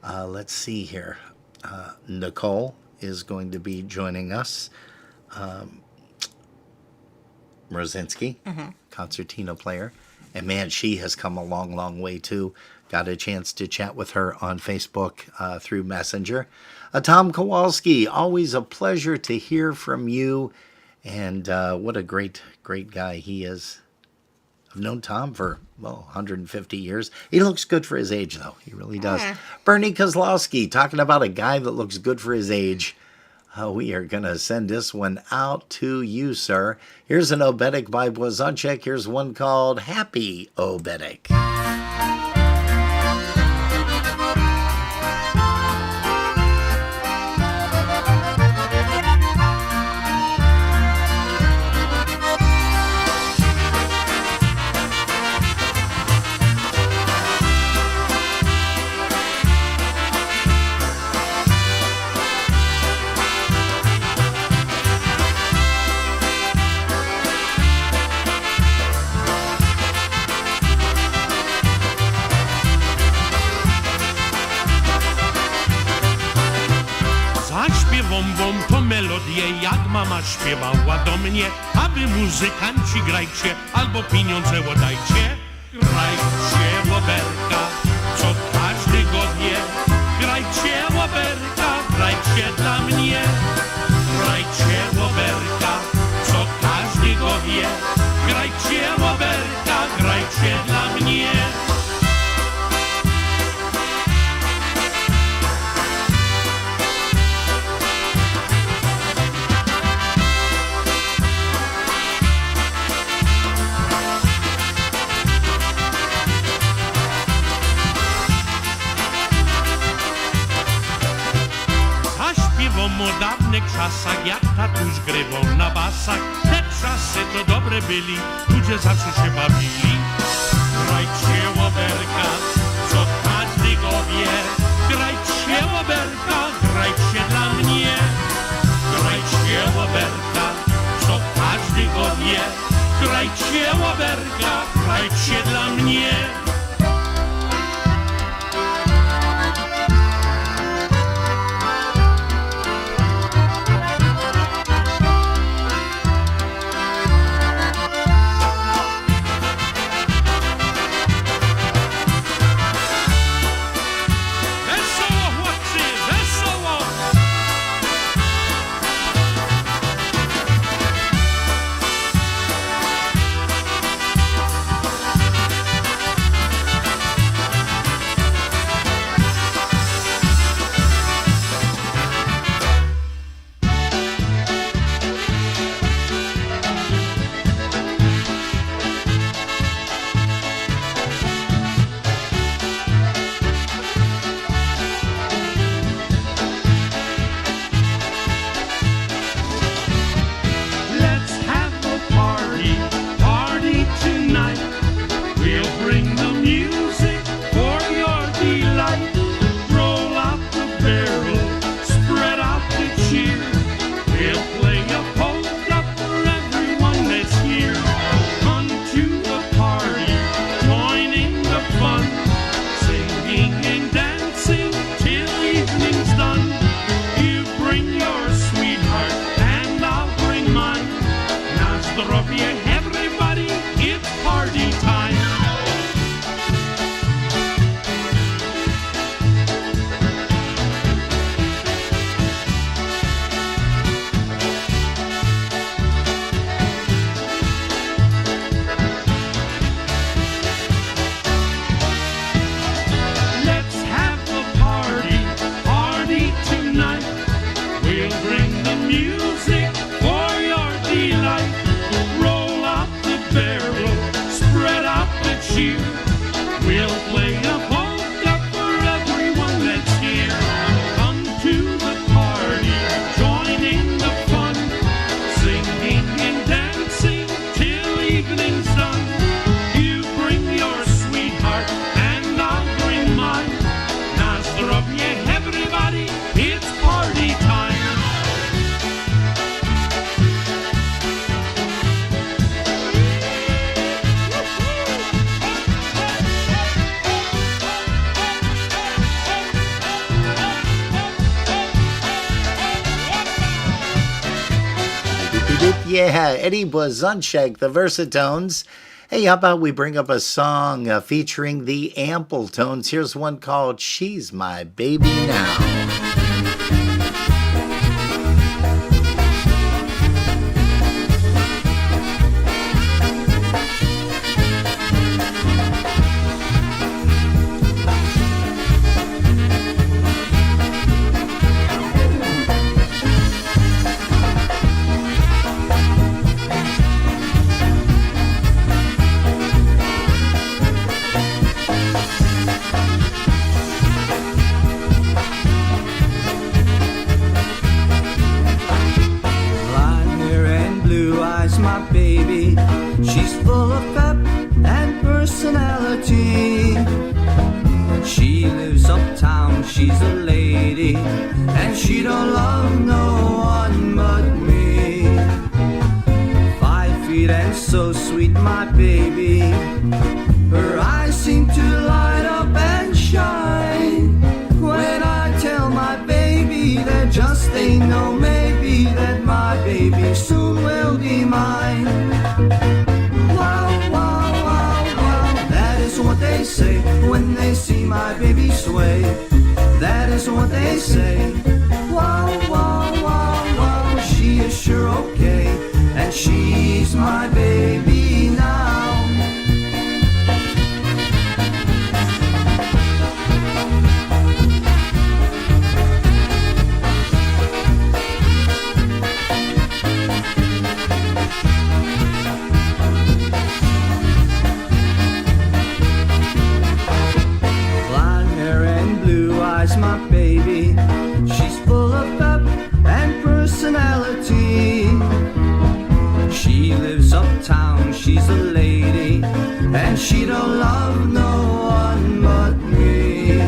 Let's see here. Nicole is going to be joining us. Mrozinski, concertina player. And man, she has come a long, long way too. Got a chance to chat with her on Facebook through Messenger. Tom Kowalski, always a pleasure to hear from you. And what a great, great guy he is. I've known Tom for, 150 years. He looks good for his age, though. He really does. Bernie Kozlowski, talking about a guy that looks good for his age. We are going to send this one out to you, sir. Here's an Obedic by Blazonczyk. Here's one called Happy Obedic. Zaśpiewam to melodię, jak mama śpiewała do mnie. Aby muzykanci grajcie, albo pieniądze łodajcie. Grajcie łoberka, co każdy go wie. Grajcie łoberka, grajcie dla mnie. Grajcie łoberka, co każdy go wie. Grajcie łoberka, grajcie dla mnie. O dawnych czasach, jak tatuś grywał na basach. Te czasy to dobre byli, ludzie zawsze się bawili. Grajcie łoberka, co każdy go wie. Grajcie łoberka, grajcie dla mnie. Grajcie łoberka, co każdy go wie. Grajcie łoberka, grajcie dla mnie. yeah, Eddie Blazonczyk, the Versatones. Hey, how about we bring up a song featuring the Ample Tones? Here's one called She's My Baby Now. My baby, she's full of pep and personality. She lives uptown, she's a lady, and she don't love no one but me. 5 feet and so sweet, my baby. Her eyes seem to light up and shine when I tell my baby there just ain't no maybe, that my baby soon will be mine. Wow, wow, wow, wow, that is what they say when they see my baby sway. That is what they say. Wow, wow, wow, wow, she is sure okay, and she's my baby now. My baby, she's full of pep and personality. She lives uptown, she's a lady, and she don't love no one but me.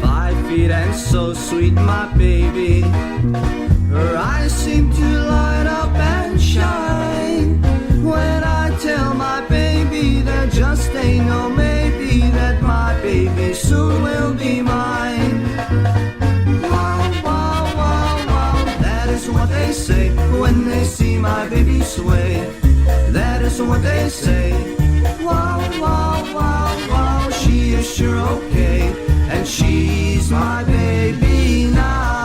5 feet and so sweet, my baby. Her eyes seem to light up and shine when I tell my baby there just ain't no maybe, that my baby soon will be mine. Wow, wow, wow, wow, that is what they say when they see my baby sway. That is what they say. Wow, wow, wow, wow, she is sure okay, and she's my baby now.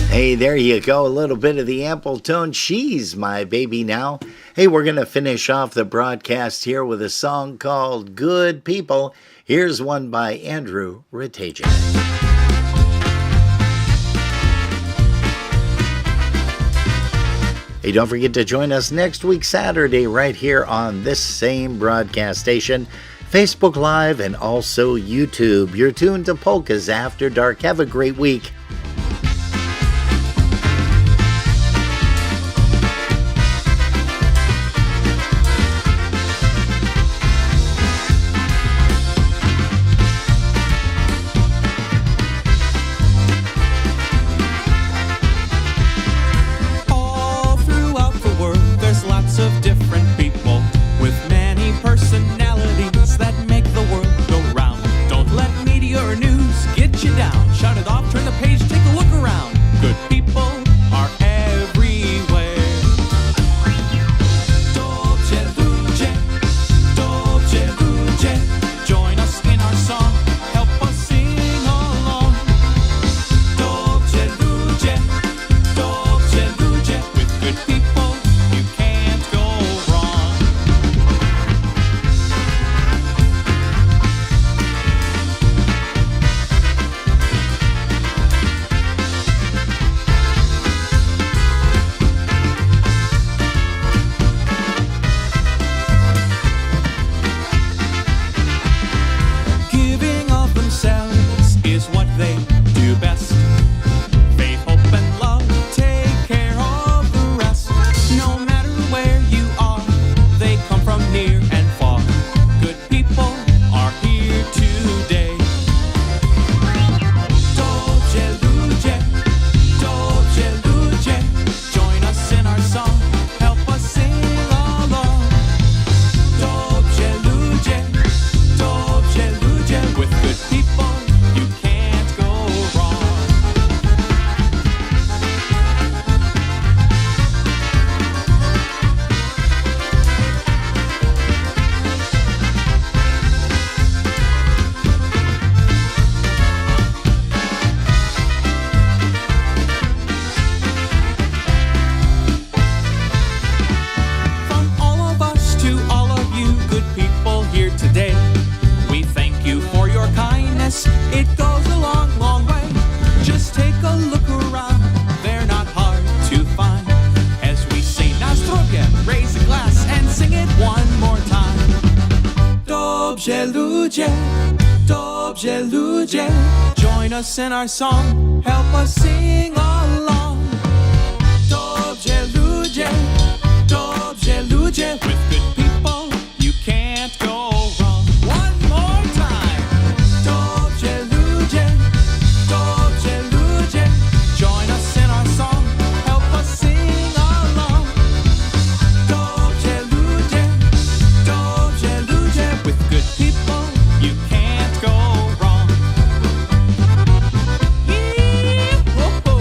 Hey, there you go. A little bit of the Ample Tone. She's my baby now. Hey, we're going to finish off the broadcast here with a song called Good People. Here's one by Andrew Ratajan. Hey, don't forget to join us next week, Saturday, right here on this same broadcast station, Facebook Live, and also YouTube. You're tuned to Polkas After Dark. Have a great week. Turn the page ludzie, join us in our song, help us sing along. Dobrze ludzie, with good people you can't go wrong. One more time. Dobrze ludzie, join us in our song, help us sing along. Dobrze ludzie, with good people you can't go wrong. Yee-ho-ho.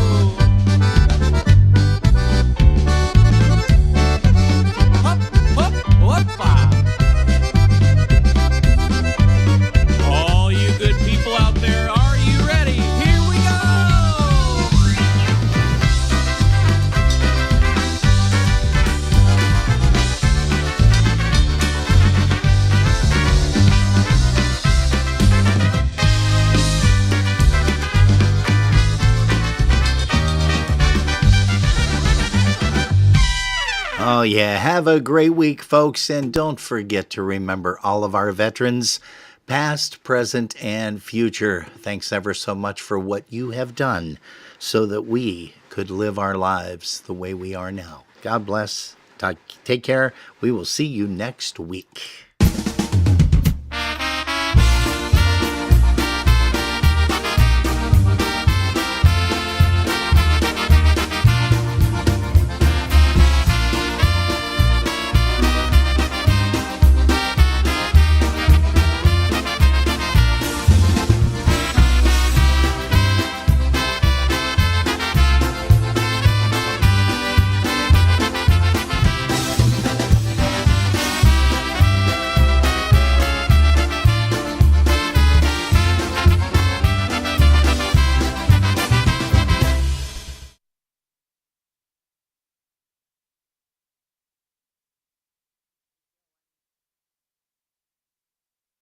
Hop, hop, hoppa. All you good people out there, are you ready? Here we go! Oh, yeah. Have a great week, folks. And don't forget to remember all of our veterans, past, present, and future. Thanks ever so much for what you have done so that we could live our lives the way we are now. God bless. Take care. We will see you next week.